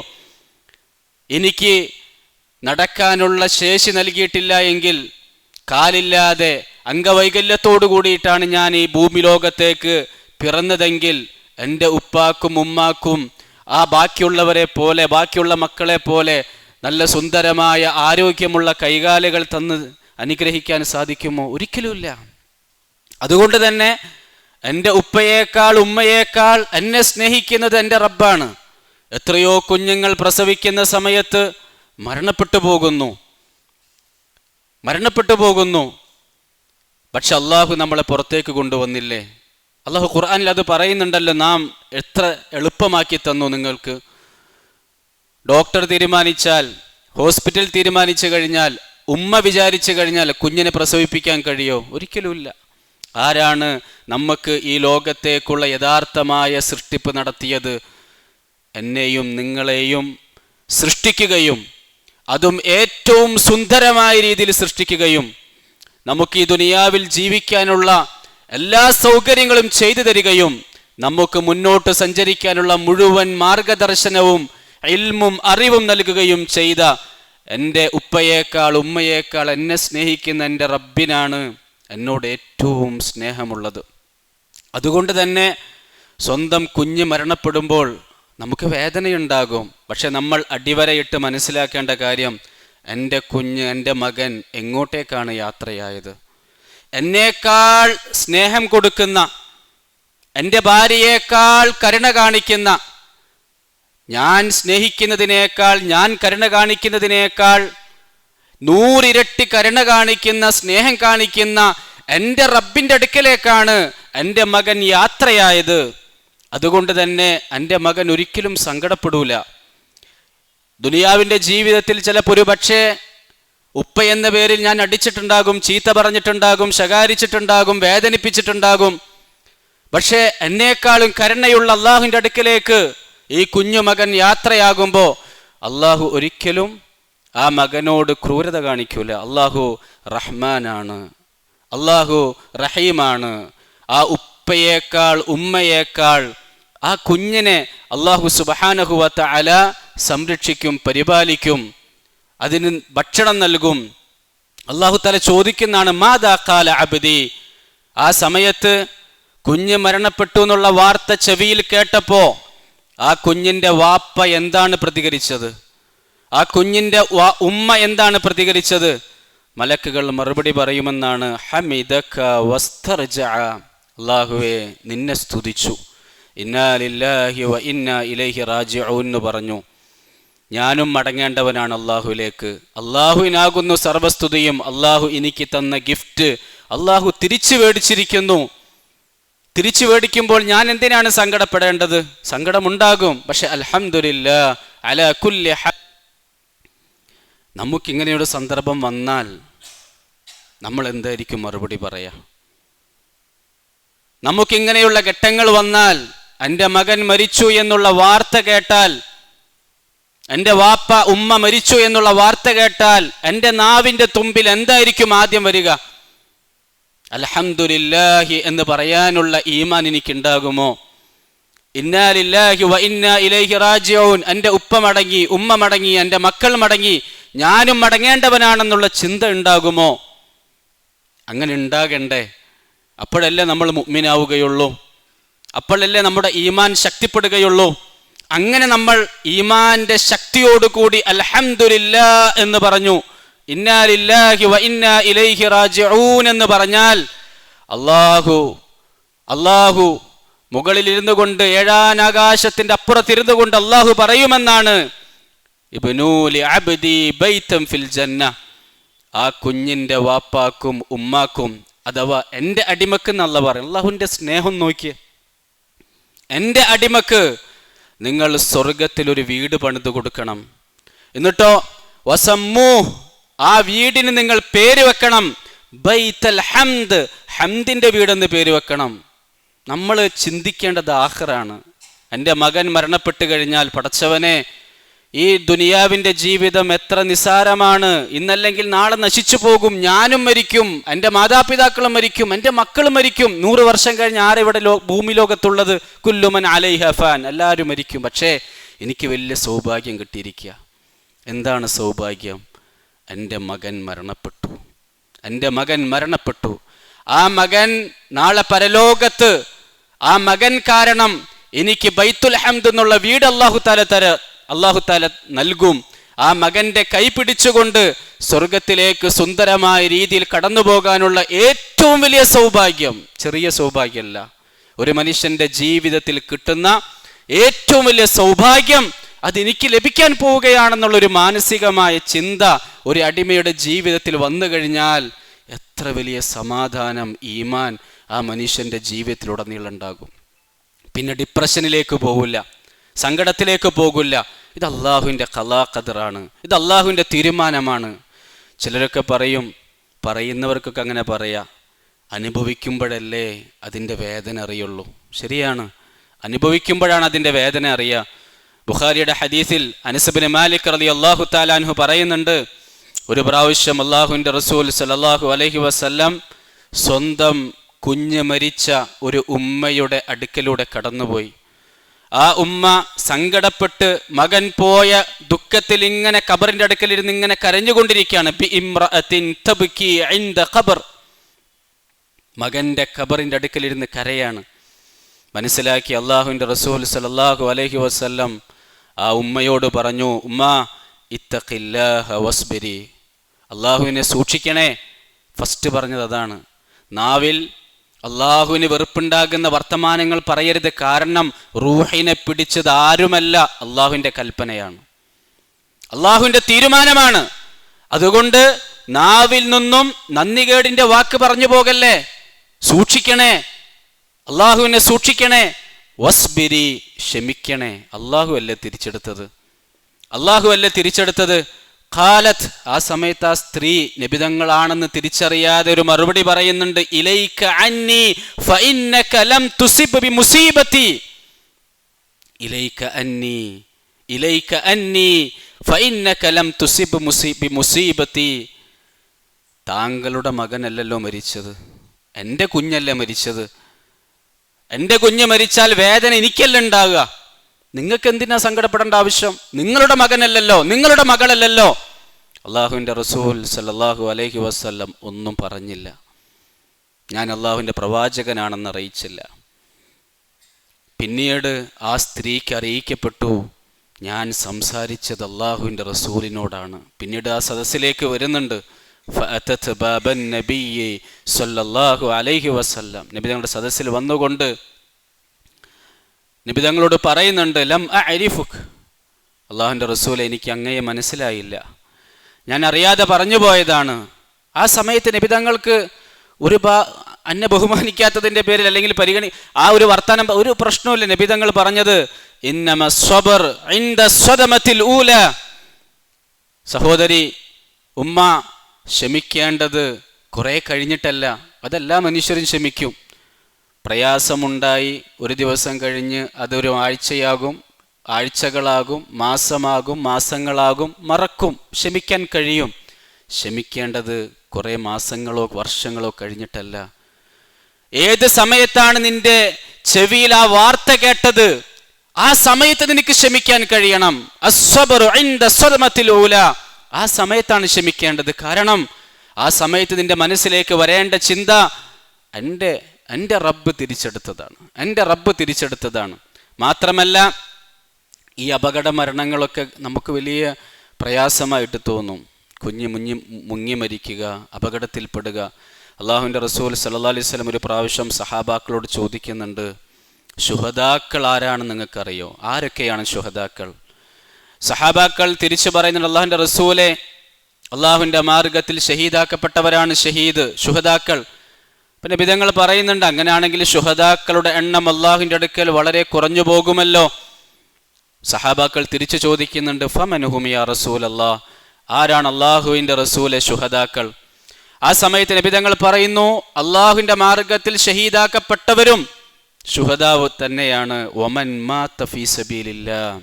എനിക്ക് നടക്കാനുള്ള ശേഷി നൽകിയിട്ടില്ല എങ്കിൽ, കാലില്ലാതെ അംഗവൈകല്യത്തോടു കൂടിയിട്ടാണ് ഞാൻ ഈ ഭൂമി ലോകത്തേക്ക് പിറന്നതെങ്കിൽ എൻ്റെ ഉപ്പാക്കും ഉമ്മാക്കും ആ ബാക്കിയുള്ളവരെ പോലെ, ബാക്കിയുള്ള മക്കളെ പോലെ നല്ല സുന്ദരമായ ആരോഗ്യമുള്ള കൈകാലുകൾ തന്ന് അനുഗ്രഹിക്കാൻ സാധിക്കുമോ? ഒരിക്കലുമില്ല. അതുകൊണ്ട് തന്നെ എൻ്റെ ഉപ്പയേക്കാൾ ഉമ്മയേക്കാൾ എന്നെ സ്നേഹിക്കുന്നത് എൻ്റെ റബ്ബാണ്. എത്രയോ കുഞ്ഞുങ്ങൾ പ്രസവിക്കുന്ന സമയത്ത് മരണപ്പെട്ടു പോകുന്നു. പക്ഷെ അള്ളാഹു നമ്മളെ പുറത്തേക്ക് കൊണ്ടുവന്നില്ലേ? അള്ളാഹു ഖുർആനിൽ അത് പറയുന്നുണ്ടല്ലോ, നാം എത്ര എളുപ്പമാക്കി തന്നു നിങ്ങൾക്ക്. ഡോക്ടർ തീരുമാനിച്ചാൽ, ഹോസ്പിറ്റൽ തീരുമാനിച്ചു കഴിഞ്ഞാൽ, ഉമ്മ വിചാരിച്ചു കഴിഞ്ഞാൽ കുഞ്ഞിനെ പ്രസവിപ്പിക്കാൻ കഴിയോ? ഒരിക്കലുമില്ല. ആരാണ് നമുക്ക് ഈ ലോകത്തേക്കുള്ള യഥാർത്ഥമായ സൃഷ്ടിപ്പ് നടത്തിയത്? എന്നെയും നിങ്ങളെയും സൃഷ്ടിക്കുകയും അതും ഏറ്റവും സുന്ദരമായ രീതിയിൽ സൃഷ്ടിക്കുകയും നമുക്ക് ഈ ദുനിയാവിൽ ജീവിക്കാനുള്ള എല്ലാ സൗകര്യങ്ങളും ചെയ്തു തരികയും നമുക്ക് മുന്നോട്ട് സഞ്ചരിക്കാനുള്ള മുഴുവൻ മാർഗദർശനവും ഇൽമും അറിവും നൽകുകയും ചെയ്ത എൻ്റെ ഉപ്പയേക്കാൾ ഉമ്മയേക്കാൾ എന്നെ സ്നേഹിക്കുന്ന എൻ്റെ റബ്ബിനാണ് എന്നോട് ഏറ്റവും സ്നേഹമുള്ളത്. അതുകൊണ്ട് തന്നെ സ്വന്തം കുഞ്ഞ് മരണപ്പെടുമ്പോൾ നമുക്ക് വേദനയുണ്ടാകും. പക്ഷെ നമ്മൾ അടിവരയിട്ട് മനസ്സിലാക്കേണ്ട കാര്യം, എൻ്റെ കുഞ്ഞ്, എൻ്റെ മകൻ എങ്ങോട്ടേക്കാണ് യാത്രയായത്? എന്നേക്കാൾ സ്നേഹം കൊടുക്കുന്ന, എൻ്റെ ഭാര്യയേക്കാൾ കരുണ കാണിക്കുന്ന, ഞാൻ സ്നേഹിക്കുന്നതിനേക്കാൾ, ഞാൻ കരുണ കാണിക്കുന്നതിനേക്കാൾ 100 ഇരട്ടി കരുണ കാണിക്കുന്ന, സ്നേഹം കാണിക്കുന്ന എൻ്റെ റബ്ബിൻ്റെ അടുക്കലേക്കാണ് എൻ്റെ മകൻ യാത്രയായത്. അതുകൊണ്ട് തന്നെ എൻ്റെ മകൻ ഒരിക്കലും സങ്കടപ്പെടൂല. ദുനിയാവിൻ്റെ ജീവിതത്തിൽ ചിലപ്പോൾ ഒരു പക്ഷേ ഉപ്പ എന്ന പേരിൽ ഞാൻ അടിച്ചിട്ടുണ്ടാകും, ചീത്ത പറഞ്ഞിട്ടുണ്ടാകും, ശകാരിച്ചിട്ടുണ്ടാകും, വേദനിപ്പിച്ചിട്ടുണ്ടാകും. പക്ഷേ എന്നേക്കാളും കരുണയുള്ള അള്ളാഹുവിൻ്റെ അടുക്കലേക്ക് ഈ കുഞ്ഞു മകൻ യാത്രയാകുമ്പോൾ അള്ളാഹു ഒരിക്കലും ആ മകനോട് ക്രൂരത കാണിക്കൂല. അള്ളാഹു റഹ്മാനാണ്, അള്ളാഹു റഹീമാണ്. ആ ഉപ്പയേക്കാൾ ഉമ്മയേക്കാൾ ആ കുഞ്ഞിനെ അള്ളാഹു സുബ്ഹാനഹു വ തആല സംരക്ഷിക്കും, പരിപാലിക്കും, അതിന് ഭക്ഷണം നൽകും. അള്ളാഹു തആല ചോദിക്കുന്നതാണ്, മാദാ ഖാല അബ്ദി. ആ സമയത്ത് കുഞ്ഞ് മരണപ്പെട്ടു എന്നുള്ള വാർത്ത ചെവിയിൽ കേട്ടപ്പോൾ ആ കുഞ്ഞിൻ്റെ വാപ്പ എന്താണ് പ്രതികരിച്ചത്? ആ കുഞ്ഞിൻ്റെ ഉമ്മ എന്താണ് പ്രതികരിച്ചത്? മലക്കുകൾ മറുപടി പറയുമെന്നാണ്, ഹമിദക വസ്തർജഅ. അല്ലാഹുവേ, നിന്നെ സ്തുതിച്ചു, ഇന്നാ ലില്ലാഹി വ ഇന്നാ ഇലൈഹി റാജിഊൻ എന്ന് പറഞ്ഞു. ഞാനും മടങ്ങേണ്ടവനാണ് അള്ളാഹുവിലേക്ക്. അള്ളാഹുവിനാകുന്നു സർവസ്തുതിയും. അള്ളാഹു എനിക്ക് തന്ന ഗിഫ്റ്റ് അള്ളാഹു തിരിച്ചു മേടിച്ചിരിക്കുന്നു. തിരിച്ചു മേടിക്കുമ്പോൾ ഞാൻ എന്തിനാണ് സങ്കടപ്പെടേണ്ടത്? സങ്കടമുണ്ടാകും, പക്ഷെ അൽഹംദുലില്ലാഹ് അലാ കുല്ലി ഹാൽ. നമുക്കിങ്ങനെയൊരു സന്ദർഭം വന്നാൽ നമ്മൾ എന്തായിരിക്കും മറുപടി പറയാ? നമുക്കിങ്ങനെയുള്ള ഘട്ടങ്ങൾ വന്നാൽ, എൻ്റെ മകൻ മരിച്ചു എന്നുള്ള വാർത്ത കേട്ടാൽ, എൻ്റെ വാപ്പ ഉമ്മ മരിച്ചു എന്നുള്ള വാർത്ത കേട്ടാൽ എൻ്റെ നാവിൻ്റെ തുമ്പിൽ എന്തായിരിക്കും ആദ്യം വരിക? അൽഹംദുലില്ലാഹി എന്ന് പറയാനുള്ള ഈമാൻ എനിക്കുണ്ടാകുമോ? ഇന്നാ ലില്ലാഹി വ ഇന്നാ ഇലൈഹി റാജിഊൻ. എൻ്റെ ഉപ്പ മടങ്ങി, ഉമ്മ മടങ്ങി, എൻ്റെ മക്കൾ മടങ്ങി, ഞാനും മടങ്ങേണ്ടവനാണെന്നുള്ള ചിന്ത ഉണ്ടാകുമോ? അങ്ങനെ ഉണ്ടാകണ്ടേ? അപ്പോഴല്ലേ നമ്മൾ മുഅ്മിനാവുകയുള്ളൂ, അപ്പോഴല്ലേ നമ്മുടെ ഈമാൻ ശക്തിപ്പെടുകയുള്ളൂ. അങ്ങനെ നമ്മൾ ഈമാന്റെ ശക്തിയോടുകൂടി അൽഹംദുലില്ലാഹ് എന്ന് പറഞ്ഞു, ഇന്നാ ലില്ലാഹി വ ഇന്നാ ഇലൈഹി റാജിഊൻ എന്ന് പറഞ്ഞാൽ അല്ലാഹു മുകളിലിരുന്നു കൊണ്ട്, ഏഴാനാകാശത്തിന്റെ അപ്പുറത്തിരുന്നു കൊണ്ട് അല്ലാഹു പറയുമെന്നാണ്, ഇബ്നൂ ലി അബ്ദി ബൈതൻ ഫിൽ ജന്ന. ആ കുഞ്ഞിന്റെ വാപ്പാക്കും ഉമ്മാക്കും, അഥവാ എൻ്റെ അടിമക്ക് എന്നല്ല പറയും. അല്ലാഹുവിൻ്റെ സ്നേഹം നോക്കിയേ. എൻ്റെ അടിമക്ക് നിങ്ങൾ സ്വർഗത്തിൽ ഒരു വീട് പണിത് കൊടുക്കണം. എന്നിട്ടോ വസമ്മൂ, ആ വീടിന് നിങ്ങൾ പേര് വെക്കണം ബൈത്തൽ ഹംദ്, ഹംദിന്റെ വീടെന്ന് പേര് വെക്കണം. നമ്മൾ ചിന്തിക്കേണ്ടത് ആഖിറാണ്. എൻ്റെ മകൻ മരണപ്പെട്ട് കഴിഞ്ഞാൽ, പടച്ചവനെ, ഈ ദുനിയാവിൻ്റെ ജീവിതം എത്ര നിസാരമാണ്, ഇന്നല്ലെങ്കിൽ നാളെ നശിച്ചു പോകും, ഞാനും മരിക്കും, എൻ്റെ മാതാപിതാക്കളും മരിക്കും, എൻ്റെ മക്കളും മരിക്കും. 100 വർഷം കഴിഞ്ഞ് ആരെവിടെ ഭൂമി ലോകത്തുള്ളത്? കുല്ലുമൻ അലൈഹ ഫാൻ, എല്ലാവരും മരിക്കും. പക്ഷേ എനിക്ക് വലിയ സൗഭാഗ്യം കിട്ടിയിരിക്കുക. എന്താണ് സൗഭാഗ്യം? എൻ്റെ മകൻ മരണപ്പെട്ടു, എൻ്റെ മകൻ മരണപ്പെട്ടു. ആ മകൻ നാളെ പരലോകത്ത്, ആ മകൻ കാരണം എനിക്ക് ബൈത്തുൽ ഹംദ് എന്നുള്ള വീട് അല്ലാഹു തആല നൽകും. ആ മകന്റെ കൈ പിടിച്ചുകൊണ്ട് സ്വർഗത്തിലേക്ക് സുന്ദരമായ രീതിയിൽ കടന്നു പോകാനുള്ള ഏറ്റവും വലിയ സൗഭാഗ്യം, ചെറിയ സൗഭാഗ്യമല്ല, ഒരു മനുഷ്യന്റെ ജീവിതത്തിൽ കിട്ടുന്ന ഏറ്റവും വലിയ സൗഭാഗ്യം അതെനിക്ക് ലഭിക്കാൻ പോവുകയാണെന്നുള്ളൊരു മാനസികമായ ചിന്ത ഒരു അടിമയുടെ ജീവിതത്തിൽ വന്നു കഴിഞ്ഞാൽ എത്ര വലിയ സമാധാനം, ഈമാൻ ആ മനുഷ്യന്റെ ജീവിതത്തിലുടനീളം ഉണ്ടാകും. പിന്നെ ഡിപ്രഷനിലേക്ക് പോകില്ല, സങ്കടത്തിലേക്ക് പോകില്ല. ഇത് അള്ളാഹുവിൻ്റെ ഖലാ ഖദറാണ്, ഇത് അള്ളാഹുവിൻ്റെ തീരുമാനമാണ്. ചിലരൊക്കെ പറയും, പറയുന്നവർക്കൊക്കെ അങ്ങനെ പറയാം, അനുഭവിക്കുമ്പോഴല്ലേ അതിൻ്റെ വേദന അറിയുള്ളൂ. ശരിയാണ്, അനുഭവിക്കുമ്പോഴാണ് അതിൻ്റെ വേദന അറിയുക. ബുഖാരിയുടെ ഹദീസിൽ അനസ് ഇബ്നു മാലിക് റളിയല്ലാഹു തആല അൻഹു പറയുന്നുണ്ട്, ഒരു പ്രാവശ്യം അള്ളാഹുവിൻ്റെ റസൂൽ സല്ലല്ലാഹു അലൈഹി വസല്ലം സ്വന്തം കുഞ്ഞ് മരിച്ച ഒരു ഉമ്മയുടെ അടുക്കലൂടെ കടന്നുപോയി. ആ ഉമ്മ സങ്കടപ്പെട്ട് മകൻ പോയ ദുഃഖത്തിൽ ഇങ്ങനെ ഖബറിന്റെ അടുക്കലിരുന്ന് ഇങ്ങനെ കരഞ്ഞുകൊണ്ടിരിക്കുകയാണ്. ബി ഇംറഅത്തിൻ തബ്കി ഇൻദ ഖബർ, മകന്റെ ഖബറിന്റെ അടുക്കലിരുന്ന് കരയാണ്. മനസ്സിലാക്കി അള്ളാഹുവിൻ്റെ റസൂൽ സല്ലല്ലാഹു അലൈഹി വസല്ലം ആ ഉമ്മയോട് പറഞ്ഞു, ഉമ്മ ഇത്തഖില്ലാഹ വസ്ബിരി, അള്ളാഹുവിനെ സൂക്ഷിക്കണേ. ഫസ്റ്റ് പറഞ്ഞത് അതാണ്. നാവിൽ അള്ളാഹുവിന് വെറുപ്പുണ്ടാകുന്ന വർത്തമാനങ്ങൾ പറയരുത്. കാരണം റൂഹിനെ പിടിച്ചത് ആരുമല്ല, അള്ളാഹുവിൻ്റെ കൽപ്പനയാണ്, അള്ളാഹുവിൻ്റെ തീരുമാനമാണ്. അതുകൊണ്ട് നാവിൽ നിന്നും നന്ദികേടിൻ്റെ വാക്ക് പറഞ്ഞു പോകല്ലേ, സൂക്ഷിക്കണേ, അള്ളാഹുവിനെ സൂക്ഷിക്കണേ. വസ്ബിരി, ക്ഷമിക്കണേ. അള്ളാഹു അല്ലേ തിരിച്ചെടുത്തത്, അള്ളാഹു അല്ലേ തിരിച്ചെടുത്തത്. ഖാലത്ത്, ആ സമയത്ത് ആ സ്ത്രീ നബിതങ്ങളാണെന്ന് തിരിച്ചറിയാതെ ഒരു മറുപടി പറയുന്നുണ്ട്. ഇലൈക അന്നി ഫഇന്നക ലം തുസിബ് ബിമുസീബതി. ഇലൈക അന്നി, ഇലൈക അന്നി ഫഇന്നക ലം തുസിബ് ബിമുസീബതി. താങ്കളുടെ മകനല്ലല്ലോ മരിച്ചത്, എൻ്റെ കുഞ്ഞല്ലേ മരിച്ചത്. എൻ്റെ കുഞ്ഞ് മരിച്ചാൽ വേദന എനിക്കല്ല ഉണ്ടാകുക. നിങ്ങൾക്ക് എന്തിനാ സങ്കടപ്പെടേണ്ട ആവശ്യം? നിങ്ങളുടെ മകനല്ലല്ലോ, നിങ്ങളുടെ മകളല്ലല്ലോ. അള്ളാഹുവിൻ്റെ റസൂൽ സല്ലല്ലാഹു അലൈഹി വസല്ലം ഒന്നും പറഞ്ഞില്ല. ഞാൻ അള്ളാഹുവിൻ്റെ പ്രവാചകനാണെന്ന് അറിയിച്ചില്ല. പിന്നീട് ആ സ്ത്രീക്ക് അറിയിക്കപ്പെട്ടു, ഞാൻ സംസാരിച്ചത് അള്ളാഹുവിൻ്റെ റസൂലിനോടാണ്. പിന്നീട് ആ സദസ്സിലേക്ക് വരുന്നുണ്ട്. ഫഅതത് ബാബൻ നബിയ്യി സല്ലല്ലാഹു അലൈഹി വസല്ലം, നബി തങ്ങളുടെ സദസ്സിൽ വന്നുകൊണ്ട് നബി തങ്ങളോട് പറയുന്നുണ്ട്, ലം അഅരിഫുക്, അള്ളാഹുവിൻ്റെ റസൂലെ, എനിക്ക് അങ്ങയെ മനസ്സിലായില്ല, ഞാൻ അറിയാതെ പറഞ്ഞു പോയതാണ്. ആ സമയത്ത് നബി തങ്ങൾക്ക് എന്നെ ബഹുമാനിക്കാത്തതിൻ്റെ പേരിൽ അല്ലെങ്കിൽ ആ ഒരു വർത്തമാനം ഒരു പ്രശ്നവുമില്ല. നബി തങ്ങൾ പറഞ്ഞത് ഇന്നമ സ്വബർ ഇൻദ സ്വദമത്തിൽ ഊല, സഹോദരി ഉമ്മ, ക്ഷമിക്കേണ്ടത് കുറെ കഴിഞ്ഞിട്ടല്ല. അതെല്ലാ മനുഷ്യരും ക്ഷമിക്കും. പ്രയാസമുണ്ടായി ഒരു ദിവസം കഴിഞ്ഞ് അതൊരു ആഴ്ചയാകും, ആഴ്ചകളാകും, മാസമാകും, മാസങ്ങളാകും, മറക്കും. ക്ഷമിക്കാൻ കഴിയും. ക്ഷമിക്കേണ്ടത് കുറേ മാസങ്ങളോ വർഷങ്ങളോ കഴിഞ്ഞിട്ടല്ല. ഏത് സമയത്താണ് നിന്റെ ചെവിയിൽ ആ വാർത്ത കേട്ടത്, ആ സമയത്ത് നിനക്ക് ക്ഷമിക്കാൻ കഴിയണം. അസ്സബ്റു ഇൻദ സ്വദമത്തിൽ ഊല, ആ സമയത്താണ് ക്ഷമിക്കേണ്ടത്. കാരണം ആ സമയത്ത് നിന്റെ മനസ്സിലേക്ക് വരേണ്ട ചിന്ത എൻ്റെ റബ്ബ് തിരിച്ചെടുത്തതാണ്, എൻ്റെ റബ്ബ് തിരിച്ചെടുത്തതാണ്. മാത്രമല്ല, ഈ അപകട മരണങ്ങളൊക്കെ നമുക്ക് വലിയ പ്രയാസമായിട്ട് തോന്നും. കുഞ്ഞ് മുങ്ങി മരിക്കുക, അപകടത്തിൽപ്പെടുക. അള്ളാഹുവിൻ്റെ റസൂൽ സല്ലല്ലാഹു അലൈഹി വസല്ലം ഒരു പ്രാവശ്യം സഹാബാക്കളോട് ചോദിക്കുന്നുണ്ട്, ശുഹദാക്കൾ ആരാണെന്ന് നിങ്ങൾക്കറിയോ? ആരൊക്കെയാണ് ശുഹദാക്കൾ? സഹാബാക്കൾ തിരിച്ചു പറയുന്നുണ്ട്, അള്ളാഹുവിൻ്റെ റസൂലെ, അള്ളാഹുവിൻ്റെ മാർഗത്തിൽ ഷഹീദാക്കപ്പെട്ടവരാണ് ശുഹദാക്കൾ. പിന്നെ നബിതങ്ങൾ പറയുന്നുണ്ട്, അങ്ങനെയാണെങ്കിൽ ശുഹദാക്കളുടെ എണ്ണം അള്ളാഹുവിൻ്റെ അടുക്കൽ വളരെ കുറഞ്ഞു പോകുമല്ലോ. സഹാബാക്കൾ തിരിച്ചു ചോദിക്കുന്നുണ്ട്, ഫമൻഹും യാ റസൂലല്ലാഹ്, ആരാണ് അള്ളാഹുവിൻ്റെ റസൂലെ ശുഹദാക്കൾ? ആ സമയത്ത് നബിതങ്ങൾ പറയുന്നു, അള്ളാഹുവിൻ്റെ മാർഗത്തിൽ ഷഹീദാക്കപ്പെട്ടവരും ശുഹദാവ് തന്നെയാണ്. വമൻ മാത ഫീ സബീലില്ലാഹ്,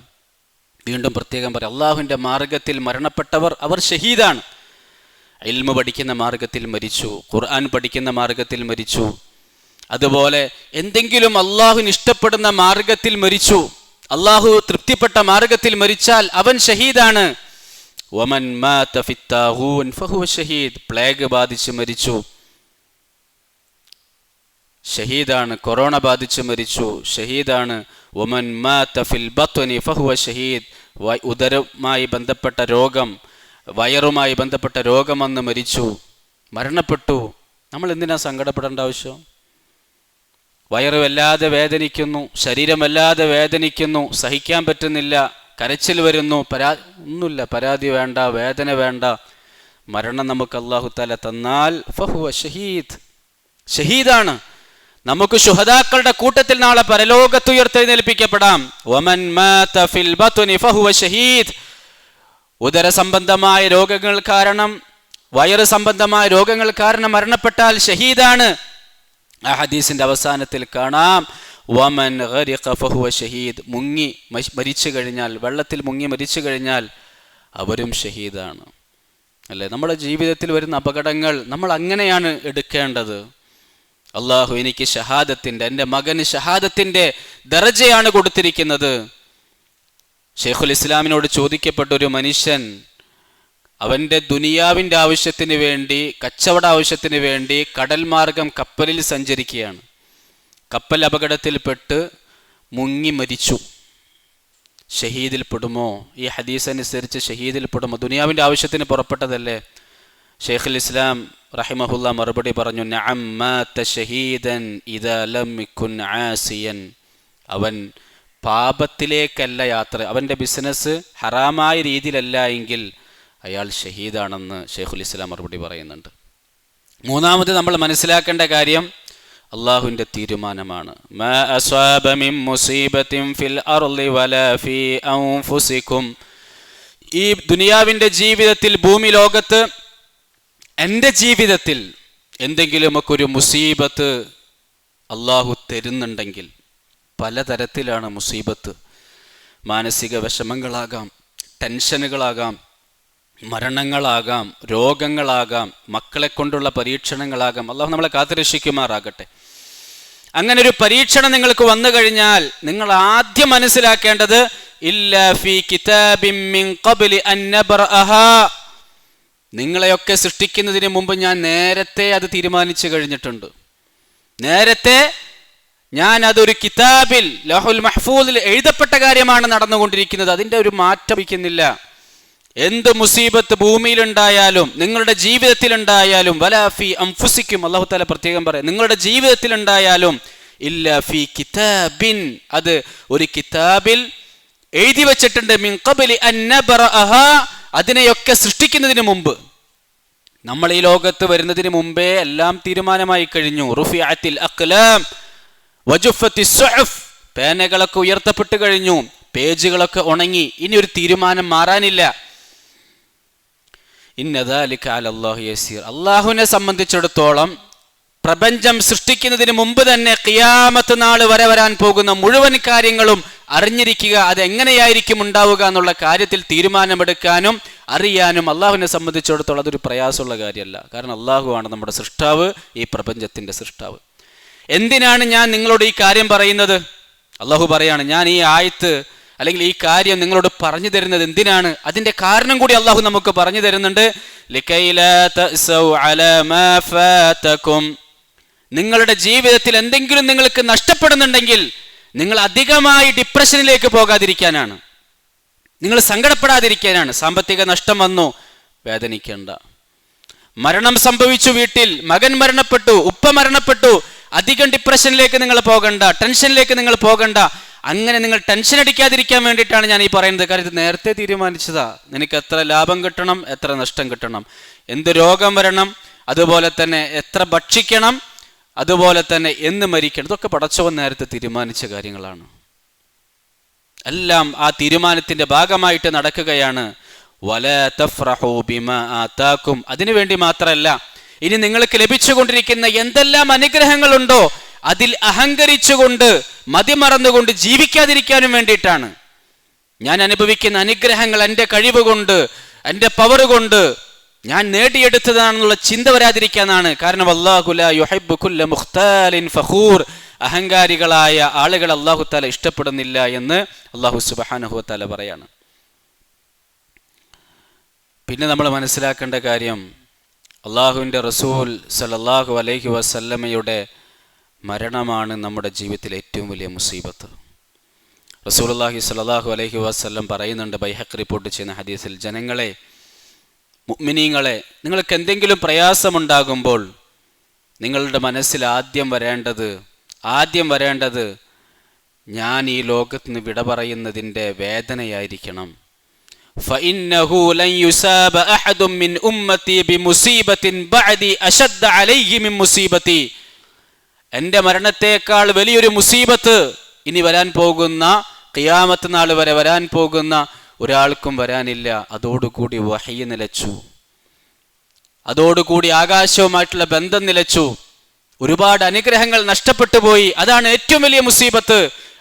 വീണ്ടും പ്രത്യേകം പറയും, അള്ളാഹുവിൻ്റെ മാർഗത്തിൽ മരണപ്പെട്ടവർ അവർ ഷഹീദാണ്. ഇൽമു പഠിക്കുന്ന മാർഗത്തിൽ മരിച്ചു, ഖുർആൻ പഠിക്കുന്ന മാർഗത്തിൽ മരിച്ചു, അതുപോലെ എന്തെങ്കിലും അള്ളാഹുവിന് ഇഷ്ടപ്പെടുന്ന മാർഗത്തിൽ മരിച്ചു, അള്ളാഹു തൃപ്തിപ്പെട്ട മാർഗത്തിൽ മരിച്ചാൽ അവൻ ഷഹീദാണ്. വമൻ മാത ഫിത്താഹൂൻ ഫഹുവ ഷഹീദ്, പ്ലേഗ് ബാധിച്ച് മരിച്ചു, ഷഹീദാണ്. കൊറോണ ബാധിച്ച് മരിച്ചു, ഷഹീദാണ്. വമൻ മാത ഫിൽ ബത്നി ഫഹുവ ഷഹീദ്, ഉദരവുമായി ബന്ധപ്പെട്ട രോഗം, വയറുമായി ബന്ധപ്പെട്ട രോഗം വന്ന് മരണപ്പെട്ടു. നമ്മൾ എന്തിനാ സങ്കടപ്പെടേണ്ട ആവശ്യം? വയറ് വല്ലാതെ വേദനിക്കുന്നു, ശരീരം വല്ലാതെ വേദനിക്കുന്നു, സഹിക്കാൻ പറ്റുന്നില്ല, കരച്ചിൽ വരുന്നു, ഒന്നുമില്ല, പരാതി വേണ്ട, വേദന വേണ്ട. മരണം നമുക്ക് അല്ലാഹു തആല തന്നാൽ ഫഹുവ ഷഹീദ്, ഷഹീദാണ്. നമുക്ക് ശുഹദാക്കളുടെ കൂട്ടത്തിൽ നാളെ പരലോകത്ത് ഉയർത്തെഴുന്നേൽപ്പിക്കപ്പെടാം. വമൻ മാത ഫിൽ ബത്നി ഫഹുവ ഷഹീദ്, ഉദര സംബന്ധമായ രോഗങ്ങൾ കാരണം, വയറ് സംബന്ധമായ രോഗങ്ങൾ കാരണം മരണപ്പെട്ടാൽ ഷഹീദാണ്. ആ ഹദീസിന്റെ അവസാനത്തിൽ കാണാം, വമൻ ഗരിഖ ഫഹുവ ഷഹീദ്, മുങ്ങി മരിച്ചു കഴിഞ്ഞാൽ, വെള്ളത്തിൽ മുങ്ങി മരിച്ചു കഴിഞ്ഞാൽ അവരും ഷഹീദാണ്. അല്ലേ? നമ്മുടെ ജീവിതത്തിൽ വരുന്ന അപകടങ്ങൾ നമ്മൾ അങ്ങനെയാണ് എടുക്കേണ്ടത്. അള്ളാഹു എനിക്ക് ഷഹാദത്തിൻ്റെ, എൻ്റെ മകന് ഷഹാദത്തിൻ്റെ ദറജയാണ് കൊടുത്തിരിക്കുന്നത്. ഷെയ്ഖുൽ ഇസ്ലാമിനോട് ചോദിക്കപ്പെട്ട ഒരു മനുഷ്യൻ അവൻ്റെ ദുനിയാവിൻ്റെ ആവശ്യത്തിന് വേണ്ടി, കച്ചവട ആവശ്യത്തിന് വേണ്ടി കടൽ മാർഗം കപ്പലിൽ സഞ്ചരിക്കുകയാണ്. കപ്പൽ അപകടത്തിൽപ്പെട്ട് മുങ്ങി മരിച്ചു. ഷഹീദിൽപ്പെടുമോ? ഈ ഹദീസ് അനുസരിച്ച് ഷഹീദിൽപ്പെടുമോ? ദുനിയാവിൻ്റെ ആവശ്യത്തിന് പുറപ്പെട്ടതല്ലേ? ഷെയ്ഖുൽ ഇസ്ലാം റഹിമഹുല്ല മറുപടി പറഞ്ഞു, നഅം മാത ഷഹീദൻ ഇദാ ലം യകുൻ ആസിയൻ. അവൻ പാപത്തിലേക്കല്ല യാത്ര, അവൻ്റെ ബിസിനസ് ഹറാമായ രീതിയിലല്ല എങ്കിൽ അയാൾ ഷഹീദാണെന്ന് ഷെയ്ഖുൽ ഇസ്ലാം മറുപടി പറയുന്നുണ്ട്. മൂന്നാമത് നമ്മൾ മനസ്സിലാക്കേണ്ട കാര്യം അള്ളാഹുവിൻ്റെ തീരുമാനമാണ്. മാ അസ്വാബ മിൻ മുസീബത്തിൻ ഫിൽ അർളി വലാ ഫീ അൻഫുസികും ഈ ദുനിയാവിൻ്റെ ജീവിതത്തിൽ, ഭൂമി ലോകത്ത് എൻ്റെ ജീവിതത്തിൽ എന്തെങ്കിലുമൊക്കെ ഒരു മുസീബത്ത് അള്ളാഹു തരുന്നുണ്ടെങ്കിൽ, പലതരത്തിലാണ് മുസീബത്ത്. മാനസിക വിഷമങ്ങളാകാം, ടെൻഷനുകളാകാം, മരണങ്ങളാകാം, രോഗങ്ങളാകാം, മക്കളെ കൊണ്ടുള്ള പരീക്ഷണങ്ങളാകാം. അള്ളാഹു നമ്മളെ കാത്തുരക്ഷിക്കുമാറാകട്ടെ. അങ്ങനെ ഒരു പരീക്ഷണം നിങ്ങൾക്ക് വന്നു കഴിഞ്ഞാൽ നിങ്ങൾ ആദ്യം മനസ്സിലാക്കേണ്ടത് ഇല്ലാ ഫീ കിതാബിൻ മിൻ ഖബ്ലി അൻ നബ്റഅഹാ, നിങ്ങളെയൊക്കെ സൃഷ്ടിക്കുന്നതിന് മുമ്പ് ഞാൻ നേരത്തെ അത് തീരുമാനിച്ചു കഴിഞ്ഞിട്ടുണ്ട്. നേരത്തെ ഞാൻ അതൊരു കിതാബിൽ, ലൗഹുൽ മഹ്ഫൂദിൽ എഴുതപ്പെട്ട കാര്യമാണ് നടന്നുകൊണ്ടിരിക്കുന്നത്. അതിൻ്റെ ഒരു മാറ്റം വയ്ക്കുന്നില്ല. എന്ത് മുസീബത്ത് ഭൂമിയിലുണ്ടായാലും, നിങ്ങളുടെ ജീവിതത്തിലുണ്ടായാലും, വലാ ഫീ അൻഫുസിക്കും, അല്ലാഹു തആല പ്രത്യേകം പറയാം, നിങ്ങളുടെ ജീവിതത്തിലുണ്ടായാലും ഇല്ലാ ഫീ കിതാബിൻ, അത് ഒരു കിതാബിൽ എഴുതി വച്ചിട്ടുണ്ട്. മിൻ ഖബ്ലി അൻ നബ്റഅഹാ, അതിനെയൊക്കെ സൃഷ്ടിക്കുന്നതിന് മുമ്പ്. നമ്മൾ ഈ ലോകത്ത് വരുന്നതിന് മുമ്പേ എല്ലാം തീരുമാനമായി കഴിഞ്ഞു. റുഫിഅത്തിൽ അഖ്ലാം വജുഫത്തിസ് സുഹഫ്, പേനകളൊക്കെ ഉയർത്തപ്പെട്ട് കഴിഞ്ഞു, പേജുകളൊക്കെ ഉണങ്ങി. ഇനി ഒരു തീരുമാനം മാറാനില്ല. ഇന്ന ദാലിക അലല്ലാഹി യസീർ, അല്ലാഹുവിനെ സംബന്ധിച്ചിടത്തോളം പ്രപഞ്ചം സൃഷ്ടിക്കുന്നതിന് മുമ്പ് തന്നെ ഖിയാമത്ത് നാൾ വരെ വരാൻ പോകുന്ന മുഴുവൻ കാര്യങ്ങളും അറിഞ്ഞിരിക്കുക, അതെങ്ങനെയായിരിക്കും ഉണ്ടാവുക എന്നുള്ള കാര്യത്തിൽ തീരുമാനമെടുക്കാനും അറിയാനും അള്ളാഹുവിനെ സംബന്ധിച്ചിടത്തോളം അതൊരു പ്രയാസമുള്ള കാര്യമല്ല. കാരണം അള്ളാഹുവാണ് നമ്മുടെ സൃഷ്ടാവ്, ഈ പ്രപഞ്ചത്തിൻ്റെ സൃഷ്ടാവ്. എന്തിനാണ് ഞാൻ നിങ്ങളോട് ഈ കാര്യം പറയുന്നത്? അള്ളാഹു പറയാണ്, ഞാൻ ഈ ആയത്ത് അല്ലെങ്കിൽ ഈ കാര്യം നിങ്ങളോട് പറഞ്ഞു തരുന്നത് എന്തിനാണ്? അതിൻ്റെ കാരണം കൂടി അള്ളാഹു നമുക്ക് പറഞ്ഞു തരുന്നുണ്ട്. ലികൈലാ തഅസൗ അലാ മാ ഫാതകും, നിങ്ങളുടെ ജീവിതത്തിൽ എന്തെങ്കിലും നിങ്ങൾക്ക് നഷ്ടപ്പെടുന്നുണ്ടെങ്കിൽ നിങ്ങൾ അധികമായി ഡിപ്രഷനിലേക്ക് പോകാതിരിക്കാനാണ്, നിങ്ങൾ സങ്കടപ്പെടാതിരിക്കാനാണ്. സാമ്പത്തിക നഷ്ടം വന്നു, വേദനിക്കേണ്ട. മരണം സംഭവിച്ചു, വീട്ടിൽ മകൻ മരണപ്പെട്ടു, ഉപ്പ മരണപ്പെട്ടു, അധികം ഡിപ്രഷനിലേക്ക് നിങ്ങൾ പോകണ്ട, ടെൻഷനിലേക്ക് നിങ്ങൾ പോകണ്ട. അങ്ങനെ നിങ്ങൾ ടെൻഷൻ അടിക്കാതിരിക്കാൻ വേണ്ടിയിട്ടാണ് ഞാൻ ഈ പറയുന്നത്. കാര്യം ഇത് നേരത്തെ തീരുമാനിച്ചതാ. നിനക്ക് എത്ര ലാഭം കിട്ടണം, എത്ര നഷ്ടം കിട്ടണം, എന്ത് രോഗം വരണം, അതുപോലെ തന്നെ എത്ര ഭക്ഷിക്കണം, അതുപോലെ തന്നെ എന്ന് മരിക്കണം, ഇതൊക്കെ പടച്ചവൻ നേരത്തെ തീരുമാനിച്ച കാര്യങ്ങളാണ്. എല്ലാം ആ തീരുമാനത്തിന്റെ ഭാഗമായിട്ട് നടക്കുകയാണ്. വലാ തഫ്റഹു ബിമാ ആതാകും, അതിനുവേണ്ടി മാത്രമല്ല, ഇനി നിങ്ങൾക്ക് ലഭിച്ചുകൊണ്ടിരിക്കുന്ന എന്തെല്ലാം അനുഗ്രഹങ്ങളുണ്ടോ അതിൽ അഹങ്കരിച്ചുകൊണ്ട് മതിമറന്നുകൊണ്ട് ജീവിക്കാതിരിക്കാനും വേണ്ടിയിട്ടാണ്. ഞാൻ അനുഭവിക്കുന്ന അനുഗ്രഹങ്ങൾ എൻ്റെ കഴിവ് കൊണ്ട്, എൻ്റെ പവർ കൊണ്ട് ഞാൻ നേടിയെടുത്തതാണെന്നുള്ള ചിന്ത വരാതിരിക്കാനാണ്. കാരണം അല്ലാഹു ലാ യുഹിബ്ബു കുല്ല മുഖ്താലിൻ ഫഖൂർ, അഹങ്കാരികളായ ആളുകൾ അല്ലാഹു തആല ഇഷ്ടപ്പെടുന്നില്ല എന്ന് അല്ലാഹു സുബ്ഹാനഹു വ തആല പറയാണ്. പിന്നെ നമ്മൾ മനസ്സിലാക്കേണ്ട കാര്യം, അള്ളാഹുവിൻ്റെ റസൂൽ സല്ലല്ലാഹു അലൈഹി വസല്ലമയുടെ മരണമാണ് നമ്മുടെ ജീവിതത്തിലെ ഏറ്റവും വലിയ മുസീബത്ത്. റസൂലുള്ളാഹി സ്വല്ലല്ലാഹു അലൈഹി വസല്ലം പറയുന്നുണ്ട്, ബൈഹഖ് റിപ്പോർട്ട് ചെയ്യുന്ന ഹദീസിൽ, ജനങ്ങളെ, മുഅ്മിനീങ്ങളെ, നിങ്ങൾക്ക് എന്തെങ്കിലും പ്രയാസമുണ്ടാകുമ്പോൾ നിങ്ങളുടെ മനസ്സിൽ ആദ്യം വരേണ്ടത് ഞാൻ ഈ ലോകത്ത് നിന്ന് വിട പറയുന്നതിൻ്റെ വേദനയായിരിക്കണം. ഫഇന്നഹു ലൻ യുസാബ അഹദും മിൻ ഉമ്മത്തി ബിമുസീബത്തിൻ ബഅദി അശദ്ദ അലൈഹി മിൻ മുസീബത്തി, എൻ്റെ മരണത്തേക്കാൾ വലിയൊരു മുസീബത്ത് ഇനി വരാൻ പോകുന്ന, ഖിയാമത്ത് നാൾ വരെ വരാൻ പോകുന്ന ഒരാൾക്കും വരാനില്ല. അതോടുകൂടി വഹ്യ് നിലച്ചു, അതോടുകൂടി ആകാശവുമായിട്ടുള്ള ബന്ധം നിലച്ചു, ഒരുപാട് അനുഗ്രഹങ്ങൾ നഷ്ടപ്പെട്ടു പോയി. അതാണ് ഏറ്റവും വലിയ മുസീബത്ത്.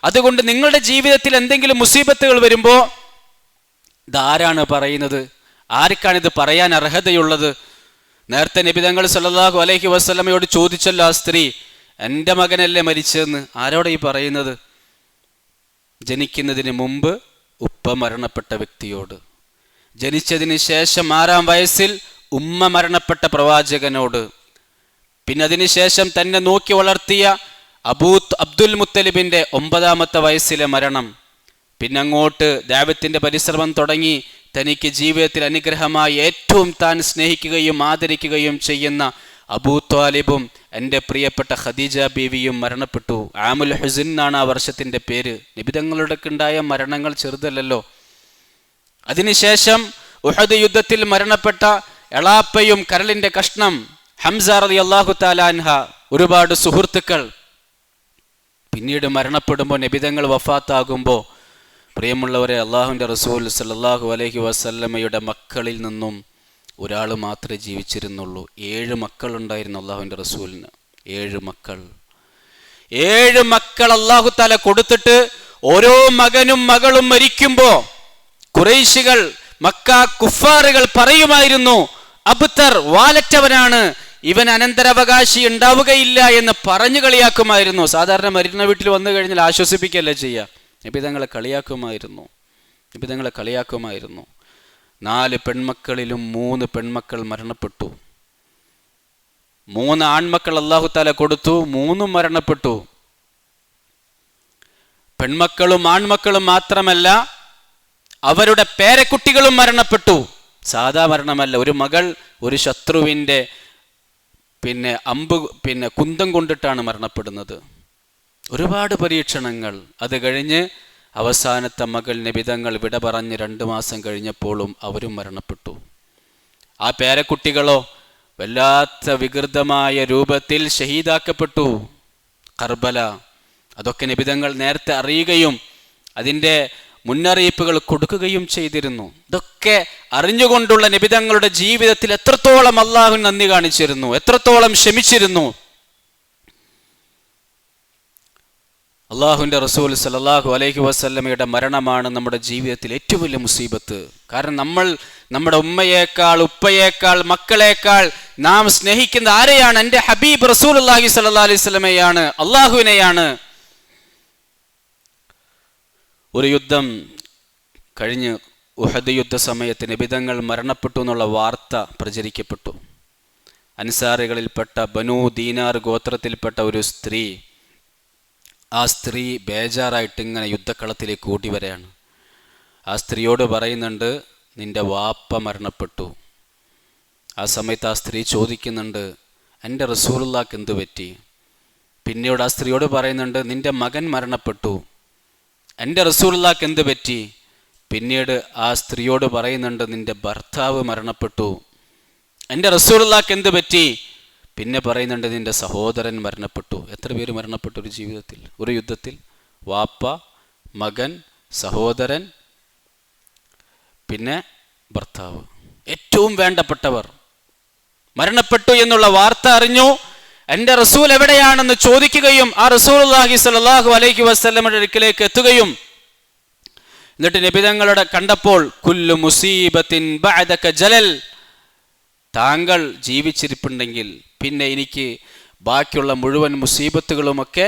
അതുകൊണ്ട് നിങ്ങളുടെ ജീവിതത്തിൽ എന്തെങ്കിലും മുസീബത്തുകൾ വരുമ്പോൾ ഇതാരാണ് പറയുന്നത്? ആർക്കാണിത് പറയാൻ അർഹതയുള്ളത്? നേരത്തെ നബി തങ്ങൾ സല്ലല്ലാഹു അലൈഹി വസല്ലമയോട് ചോദിച്ചല്ലോ ആ സ്ത്രീ, എൻ്റെ മകനല്ലേ മരിച്ചതെന്ന്, ആരോടെ ഈ പറയുന്നത്? ജനിക്കുന്നതിന് മുമ്പ് ഉപ്പ മരണപ്പെട്ട വ്യക്തിയോട്, ജനിച്ചതിന് ശേഷം 6-ാം വയസ്സിൽ ഉമ്മ മരണപ്പെട്ട പ്രവാചകനോട്, പിന്നെ അതിനുശേഷം തന്നെ നോക്കി വളർത്തിയ അബ്ദുൽ മുത്തലിബിൻ്റെ 9-ാമത്തെ വയസ്സിലെ മരണം, പിന്നെ അങ്ങോട്ട് ദഅവത്തിന്റെ പരിശ്രമം തുടങ്ങി തനിക്ക് ജീവിതത്തിൽ അനുഗ്രഹമായി ഏറ്റവും താൻ സ്നേഹിക്കുകയും ആദരിക്കുകയും ചെയ്യുന്ന അബൂ ത്വാലിബും എൻ്റെ പ്രിയപ്പെട്ട ഖദീജ ബീവിയും മരണപ്പെട്ടു. ആമുൽ ഹുസ്ൻ എന്നാണ് ആ വർഷത്തിൻ്റെ പേര്. നിബിതങ്ങളുടെ ഉണ്ടായ മരണങ്ങൾ ചെറുതല്ലല്ലോ. അതിനുശേഷം ഉഹദ് യുദ്ധത്തിൽ മരണപ്പെട്ട എളാപ്പയും കരളിൻ്റെ കഷ്ണം ഹംസ റളിയല്ലാഹു തആല അൻഹ, ഒരുപാട് സുഹൃത്തുക്കൾ പിന്നീട് മരണപ്പെടുമ്പോൾ, നബിതങ്ങൾ വഫാത്താകുമ്പോൾ പ്രിയമുള്ളവരെ, അള്ളാഹുവിൻ്റെ റസൂൽ സല്ലല്ലാഹു അലൈഹി വസല്ലമയുടെ മക്കളിൽ നിന്നും ഒരാൾ മാത്രമേ ജീവിച്ചിരുന്നുള്ളൂ. 7 മക്കളുണ്ടായിരുന്നു അള്ളാഹുവിൻ്റെ റസൂലിന്. 7 മക്കൾ. 7 മക്കൾ അള്ളാഹു തആല കൊടുത്തിട്ട് ഓരോ മകനും മകളും മരിക്കുമ്പോൾ ഖുറൈശികൾ, മക്ക കുഫാറുകൾ പറയുമായിരുന്നു, അബ്തർ വാലറ്റവനാണ്, ഇവൻ അനന്തരാവകാശി ഉണ്ടാവുകയില്ല എന്ന് പറഞ്ഞു കളിയാക്കുമായിരുന്നു. സാധാരണ മരുന്ന വീട്ടിൽ വന്നു കഴിഞ്ഞാൽ ആശ്വസിപ്പിക്കുകയല്ലേ ചെയ്യുക. നബി തങ്ങളെ കളിയാക്കുമായിരുന്നു. 4 പെൺമക്കളിലും 3 പെൺമക്കൾ മരണപ്പെട്ടു. 3 ആൺമക്കൾ അല്ലാഹു തആല കൊടുത്തു, 3 മരണപ്പെട്ടു. പെൺമക്കളും ആൺമക്കളും മാത്രമല്ല, അവരുടെ പേരക്കുട്ടികളും മരണപ്പെട്ടു. സാധാ മരണമല്ല. ഒരു മകൾ ഒരു ശത്രുവിൻ്റെ കുന്തം കൊണ്ടിട്ടാണ് മരണപ്പെടുന്നത്. ഒരുപാട് പരീക്ഷണങ്ങൾ. അത് കഴിഞ്ഞ് അവസാനത്തെ മകൾ നബിതങ്ങൾ വിട പറഞ്ഞ് 2 മാസം കഴിഞ്ഞപ്പോഴും അവരും മരണപ്പെട്ടു. ആ പേരക്കുട്ടികളോ വല്ലാത്ത വികൃതമായ രൂപത്തിൽ ഷഹീദാക്കപ്പെട്ടു. കർബല. അതൊക്കെ നബിതങ്ങൾ നേരത്തെ അറിയുകയും അതിൻ്റെ മുന്നറിയിപ്പുകൾ കൊടുക്കുകയും ചെയ്തിരുന്നു. ഇതൊക്കെ അറിഞ്ഞുകൊണ്ടുള്ള നബിതങ്ങളുടെ ജീവിതത്തിൽ എത്രത്തോളം അള്ളാഹു നന്ദി കാണിച്ചിരുന്നു, എത്രത്തോളം ക്ഷമിച്ചിരുന്നു. അള്ളാഹുവിൻ്റെ റസൂൽ സല്ലല്ലാഹു അലൈഹി വസല്ലമയുടെ മരണമാണ് നമ്മുടെ ജീവിതത്തിൽ ഏറ്റവും വലിയ മുസീബത്ത്. കാരണം നമ്മൾ നമ്മുടെ ഉമ്മയേക്കാൾ, ഉപ്പയേക്കാൾ, മക്കളേക്കാൾ നാം സ്നേഹിക്കുന്ന ആരെയാണ്? എൻ്റെ ഹബീബ് റസൂലുള്ളാഹി സ്വല്ലല്ലാഹു അലൈഹി വസല്ലമയാണ്, അള്ളാഹുവിനെയാണ്. ഒരു യുദ്ധം കഴിഞ്ഞ് ഉഹദ് യുദ്ധ സമയത്ത് നബിതങ്ങൾ മരണപ്പെട്ടു എന്നുള്ള വാർത്ത പ്രചരിക്കപ്പെട്ടു. അൻസാറികളിൽപ്പെട്ട ബനൂ ദീനാർ ഗോത്രത്തിൽപ്പെട്ട ഒരു സ്ത്രീ, ആ സ്ത്രീ ബേജാറായിട്ട് ഇങ്ങനെ യുദ്ധക്കളത്തിലേക്ക് ഓടി വരെയാണ്. ആ സ്ത്രീയോട് പറയുന്നുണ്ട്, നിന്റെ വാപ്പ മരണപ്പെട്ടു. ആ സമയത്ത് ആ സ്ത്രീ ചോദിക്കുന്നുണ്ട്, എൻ്റെ റസൂലുള്ളാഹിക്ക് എന്തു പറ്റി? പിന്നീട് ആ സ്ത്രീയോട് പറയുന്നുണ്ട്, നിന്റെ മകൻ മരണപ്പെട്ടു, എൻ്റെ റസൂലുള്ളാഹിക്ക് എന്ത് പറ്റി? പിന്നീട് ആ സ്ത്രീയോട് പറയുന്നുണ്ട്, നിന്റെ ഭർത്താവ് മരണപ്പെട്ടു, എൻ്റെ റസൂലുള്ളാഹിക്ക് എന്ത് പറ്റി? പിന്നെ പറയുന്നുണ്ട്, നിന്റെ സഹോദരൻ മരണപ്പെട്ടു. എത്ര പേര് മരണപ്പെട്ടു ഒരു ജീവിതത്തിൽ, ഒരു യുദ്ധത്തിൽ? വാപ്പ, മകൻ, സഹോദരൻ, പിന്നെ ഭർത്താവ്, ഏറ്റവും വേണ്ടപ്പെട്ടവർ മരണപ്പെട്ടു എന്നുള്ള വാർത്ത അറിഞ്ഞു. എൻ്റെ റസൂൽ എവിടെയാണെന്ന് ചോദിക്കുകയും ആ റസൂലുള്ളാഹി സ്വല്ലല്ലാഹു അലൈഹി വസല്ലമയുടെ അടുക്കലേക്ക് എത്തുകയും എന്നിട്ട് നബിതങ്ങളുടെ കണ്ടപ്പോൾ, കുല്ലു മുസീബത്തിൻ ബഅദക ജലൽ, താങ്കൾ ജീവിച്ചിരിപ്പുണ്ടെങ്കിൽ പിന്നെ എനിക്ക് ബാക്കിയുള്ള മുഴുവൻ മുസീബത്തുകളുമൊക്കെ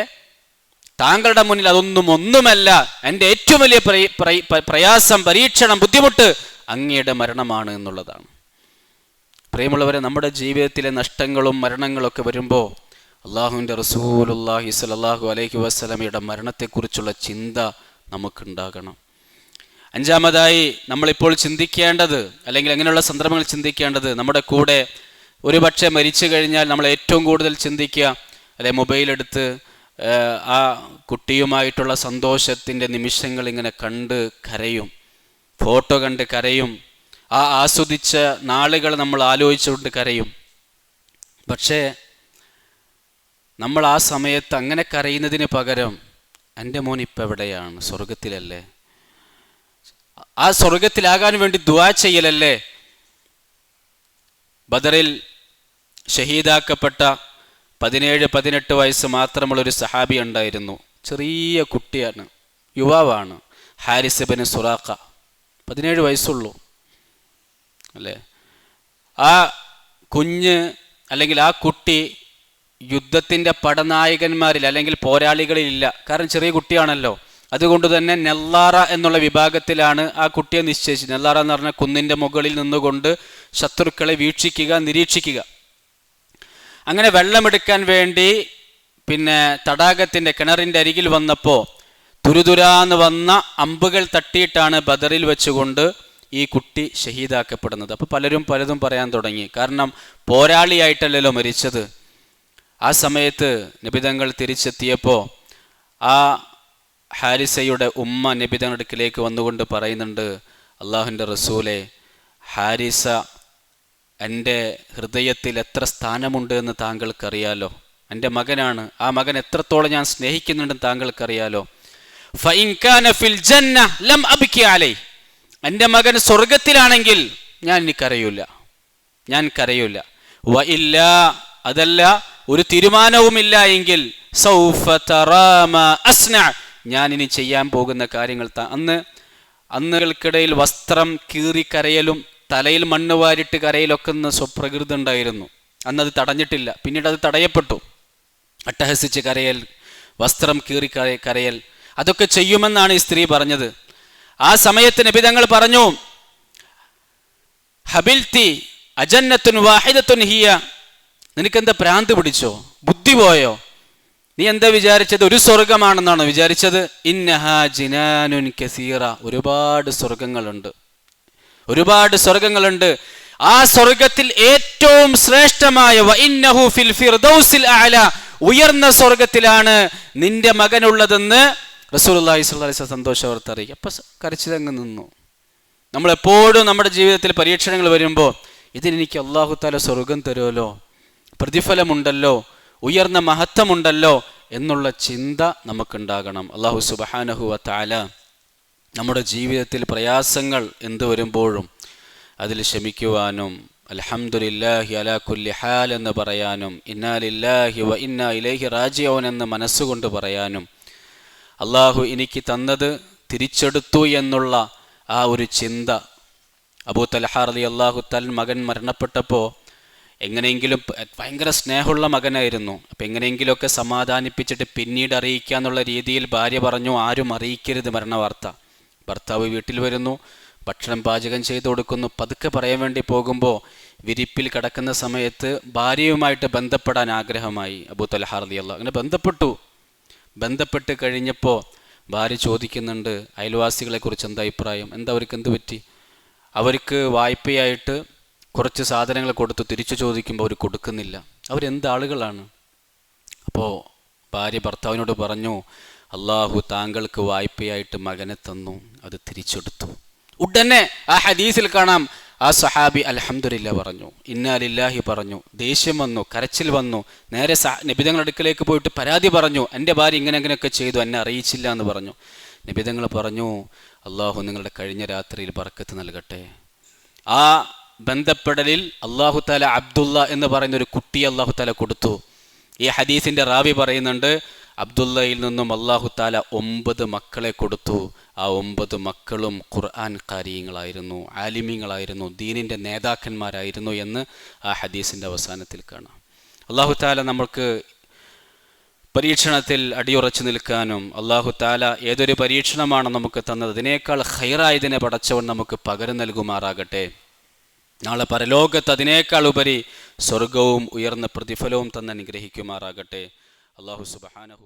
താങ്കളുടെ മുന്നിൽ ഒന്നുമല്ല. എൻ്റെ ഏറ്റവും വലിയ പ്രയാസം, പരീക്ഷണം, ബുദ്ധിമുട്ട് അങ്ങയുടെ മരണമാണ് എന്നുള്ളതാണ്. പ്രിയമുള്ളവരെ, നമ്മുടെ ജീവിതത്തിലെ നഷ്ടങ്ങളും മരണങ്ങളൊക്കെ വരുമ്പോൾ അള്ളാഹുവിൻ്റെ റസൂലുള്ളാഹി സ്വല്ലല്ലാഹു അലൈഹി വസല്ലമയുടെ മരണത്തെക്കുറിച്ചുള്ള ചിന്ത നമുക്കുണ്ടാകണം. 5-മതായി നമ്മളിപ്പോൾ ചിന്തിക്കേണ്ടത്, അല്ലെങ്കിൽ അങ്ങനെയുള്ള സന്ദർഭങ്ങൾ ചിന്തിക്കേണ്ടത്, നമ്മുടെ കൂടെ ഒരു പക്ഷേ മരിച്ചു കഴിഞ്ഞാൽ നമ്മൾ ഏറ്റവും കൂടുതൽ ചിന്തിക്കുക, അല്ലെ, മൊബൈലെടുത്ത് ആ കുട്ടിയുമായിട്ടുള്ള സന്തോഷത്തിൻ്റെ നിമിഷങ്ങൾ ഇങ്ങനെ കണ്ട് കരയും, ഫോട്ടോ കണ്ട് കരയും, ആ ആസ്വദിച്ച നാളുകൾ നമ്മൾ ആലോചിച്ചുകൊണ്ട് കരയും. പക്ഷേ നമ്മൾ ആ സമയത്ത് അങ്ങനെ കരയുന്നതിന് പകരം, എൻ്റെ മോൻ ഇപ്പം എവിടെയാണ്? സ്വർഗത്തിലല്ലേ? ആ സ്വർഗത്തിലാകാൻ വേണ്ടി ദുആ ചെയ്യലല്ലേ? ബദറിൽ ഷഹീദാക്കപ്പെട്ട 17-18 വയസ്സ് മാത്രമുള്ളൊരു സഹാബി ഉണ്ടായിരുന്നു. ചെറിയ കുട്ടിയാണ്, യുവാവാണ്. ഹാരിസ് ഇബ്നു സുറാഖ. 17 വയസ്സുള്ളൂ, അല്ലേ? ആ കുഞ്ഞ്, അല്ലെങ്കിൽ ആ കുട്ടി യുദ്ധത്തിൻ്റെ പടനായകന്മാരിൽ അല്ലെങ്കിൽ പോരാളികളിലില്ല. കാരണം ചെറിയ കുട്ടിയാണല്ലോ. അതുകൊണ്ട് തന്നെ നെല്ലാറ എന്നുള്ള വിഭാഗത്തിലാണ് ആ കുട്ടിയെ നിശ്ചയിച്ചത്. നെല്ലാറ എന്ന് പറഞ്ഞാൽ കുന്നിൻ്റെ മുകളിൽ നിന്നുകൊണ്ട് ശത്രുക്കളെ വീക്ഷിക്കുക, നിരീക്ഷിക്കുക. അങ്ങനെ വെള്ളമെടുക്കാൻ വേണ്ടി തടാകത്തിൻ്റെ കിണറിൻ്റെ അരികിൽ വന്നപ്പോൾ തുരുതുരാന്ന് വന്ന അമ്പുകൾ തട്ടിയിട്ടാണ് ബദറിൽ വെച്ചുകൊണ്ട് ഈ കുട്ടി ഷഹീദാക്കപ്പെടുന്നത്. അപ്പോൾ പലതും പറയാൻ തുടങ്ങി. കാരണം പോരാളിയായിട്ടല്ലല്ലോ മരിച്ചത്. ആ സമയത്ത് നബിതങ്ങൾ തിരിച്ചെത്തിയപ്പോൾ ആ ഹാരിസയുടെ ഉമ്മ നബിതങ്ങളുടെ അടുക്കിലേക്ക് വന്നുകൊണ്ട് പറയുന്നുണ്ട്, അള്ളാഹുവിൻ്റെ റസൂലെ, ഹാരിസ എൻ്റെ ഹൃദയത്തിൽ എത്ര സ്ഥാനമുണ്ട് എന്ന് താങ്കൾക്കറിയാലോ. എൻ്റെ മകനാണ്. ആ മകൻ എത്രത്തോളം ഞാൻ സ്നേഹിക്കുന്നുണ്ടെന്ന് താങ്കൾക്കറിയാലോ. ഫഇൻ കാന ഫിൽ ജന്ന ലം അബ്കി അലൈ, എൻ്റെ മകൻ സ്വർഗത്തിലാണെങ്കിൽ ഞാൻ കരയൂല. വ ഇല്ലാ, അതല്ല ഒരു തീരുമാനവുമില്ല എങ്കിൽ സൗഫ തറാ മാ അസ്ന, ഞാൻ ഇനി ചെയ്യാൻ പോകുന്ന കാര്യങ്ങൾ അന്നുകൾക്കിടയിൽ വസ്ത്രം കീറി കരയലും തലയിൽ മണ്ണ് വാരിട്ട് കരയിലൊക്കെ സ്വപ്രകൃതി ഉണ്ടായിരുന്നു. അന്നത് തടഞ്ഞിട്ടില്ല, പിന്നീട് അത് തടയപ്പെട്ടു. അട്ടഹസിച്ച് കരയൽ, വസ്ത്രം കീറി കരയൽ, അതൊക്കെ ചെയ്യുമെന്നാണ് ഈ സ്ത്രീ പറഞ്ഞത്. ആ സമയത്ത് നബി തങ്ങൾ പറഞ്ഞു, ഹബിൽത്തി അജന്നത്തുൻ വാഹിദത്തുൻ ഹിയ, നിനക്കെന്താ ഭ്രാന്ത് പിടിച്ചോ, ബുദ്ധി പോയോ? നീ എന്താ വിചാരിച്ചത് ഒരു സ്വർഗമാണെന്നാണോ വിചാരിച്ചത്? ഇന്നഹാ ജിനാനുൻ കസീറ, ഒരുപാട് സ്വർഗങ്ങളുണ്ട്. ആ സ്വർഗത്തിൽ ഏറ്റവും ശ്രേഷ്ഠമായ വഇന്നഹു ഫിൽ ഫിർദൗസിൽ അഅല, ഉയർന്ന സ്വർഗത്തിലാണ് നിന്റെ മകനുള്ളതെന്ന് റസൂലുള്ളാഹി സ്വല്ലല്ലാഹി അലൈഹി വസല്ലം സന്തോഷവാർത്ത അറിയിക്കും. അപ്പം കരച്ചിലങ്ങ് നിന്നു. നമ്മളെപ്പോഴും നമ്മുടെ ജീവിതത്തിൽ പരീക്ഷണങ്ങൾ വരുമ്പോൾ ഇതിനെനിക്ക് അല്ലാഹു തആല സ്വർഗം തരുമല്ലോ, പ്രതിഫലമുണ്ടല്ലോ, ഉയർന്ന മഹത്വമുണ്ടല്ലോ എന്നുള്ള ചിന്ത നമുക്കുണ്ടാകണം. അല്ലാഹു സുബ്ഹാനഹു വ തആല നമ്മുടെ ജീവിതത്തിൽ പ്രയാസങ്ങൾ എന്ത് വരുമ്പോഴും അതിൽ ക്ഷമിക്കുവാനും അൽഹംദുലില്ലാഹി അലാ കുല്ലി ഹാൽ എന്ന് പറയാനും ഇന്നാ ലില്ലാഹി വ ഇന്നാ ഇലൈഹി റാജിഊൻ എന്ന് മനസ്സുകൊണ്ട് പറയാനും അള്ളാഹു എനിക്ക് തന്നത് തിരിച്ചെടുത്തു എന്നുള്ള ആ ഒരു ചിന്ത. അബൂ തൽഹ റളിയല്ലാഹു തആല മകൻ മരണപ്പെട്ടപ്പോൾ എങ്ങനെയെങ്കിലും, ഭയങ്കര സ്നേഹമുള്ള മകനായിരുന്നു, അപ്പം എങ്ങനെയെങ്കിലുമൊക്കെ സമാധാനിപ്പിച്ചിട്ട് പിന്നീട് അറിയിക്കുക എന്നുള്ള രീതിയിൽ ഭാര്യ പറഞ്ഞു, ആരും അറിയിക്കരുത് മരണവാർത്ത. ഭർത്താവ് വീട്ടിൽ വരുന്നു, ഭക്ഷണം പാചകം ചെയ്തു കൊടുക്കുന്നു. പതുക്കെ പറയാൻ വേണ്ടി പോകുമ്പോൾ വിരിപ്പിൽ കിടക്കുന്ന സമയത്ത് ഭാര്യയുമായിട്ട് ബന്ധപ്പെടാൻ ആഗ്രഹമായി അബൂ തൽഹ റളിയല്ലാഹു. അങ്ങനെ ബന്ധപ്പെട്ട് കഴിഞ്ഞപ്പോൾ ഭാര്യ ചോദിക്കുന്നുണ്ട്, അയൽവാസികളെക്കുറിച്ച് എന്താ അഭിപ്രായം, അവർക്ക് എന്ത് പറ്റി? അവർക്ക് വായ്പയായിട്ട് കുറച്ച് സാധനങ്ങൾ കൊടുത്തു, തിരിച്ചു ചോദിക്കുമ്പോൾ അവർ കൊടുക്കുന്നില്ല, അവരെന്ത് ആളുകളാണ്? അപ്പോൾ ഭാര്യ ഭർത്താവിനോട് പറഞ്ഞു, അള്ളാഹു താങ്കൾക്ക് വായ്പയായിട്ട് മകനെ തന്നു, അത് തിരിച്ചെടുത്തു. ഉടനെ ആ ഹദീസിൽ കാണാം, ആ സഹാബി അൽഹംദുലില്ലാ പറഞ്ഞു, ഇന്നാ ലില്ലാഹി പറഞ്ഞു, ദേഷ്യം വന്നു, കരച്ചിൽ വന്നു, നേരെ നബിതങ്ങളുടെ അടുക്കലേക്ക് പോയിട്ട് പരാതി പറഞ്ഞു, എൻ്റെ ഭാര്യ ഇങ്ങനെയൊക്കെ ചെയ്തു, എന്നെ അറിയിച്ചില്ല എന്ന് പറഞ്ഞു. നബിതങ്ങൾ പറഞ്ഞു, അള്ളാഹു നിങ്ങളുടെ കഴിഞ്ഞ രാത്രിയിൽ ബർക്കത്ത് നൽകട്ടെ. ആ ബന്ധപ്പെടലിൽ അള്ളാഹു തആല അബ്ദുള്ള എന്ന് പറയുന്ന ഒരു കുട്ടിയെ അള്ളാഹു തആല കൊടുത്തു. ഈ ഹദീസിൻ്റെ റാവി പറയുന്നുണ്ട്, അബ്ദുള്ളയിൽ നിന്നും അള്ളാഹു തആല 9 മക്കളെ കൊടുത്തു. ആ 9 മക്കളും ഖുർആൻ ഖാരിയങ്ങളായിരുന്നു, ആലിമീങ്ങളായിരുന്നു, ദീനിൻ്റെ നേതാക്കന്മാരായിരുന്നു എന്ന് ആ ഹദീസിൻ്റെ അവസാനത്തിൽ കാണാം. അള്ളാഹു തആല നമ്മൾക്ക് പരീക്ഷണത്തിൽ അടിയുറച്ചു നിൽക്കാനും, അള്ളാഹു തആല ഏതൊരു പരീക്ഷണമാണ് നമുക്ക് തന്നത് അതിനേക്കാൾ ഖൈറായതിനെ പടച്ചവൻ നമുക്ക് പകരം നൽകുമാറാകട്ടെ. നാളെ പരലോകത്ത് അതിനേക്കാൾ ഉപരി സ്വർഗവും ഉയർന്ന പ്രതിഫലവും തന്നെ അനുഗ്രഹിക്കുമാറാകട്ടെ. അല്ലാഹു സുബ്ഹാനഹു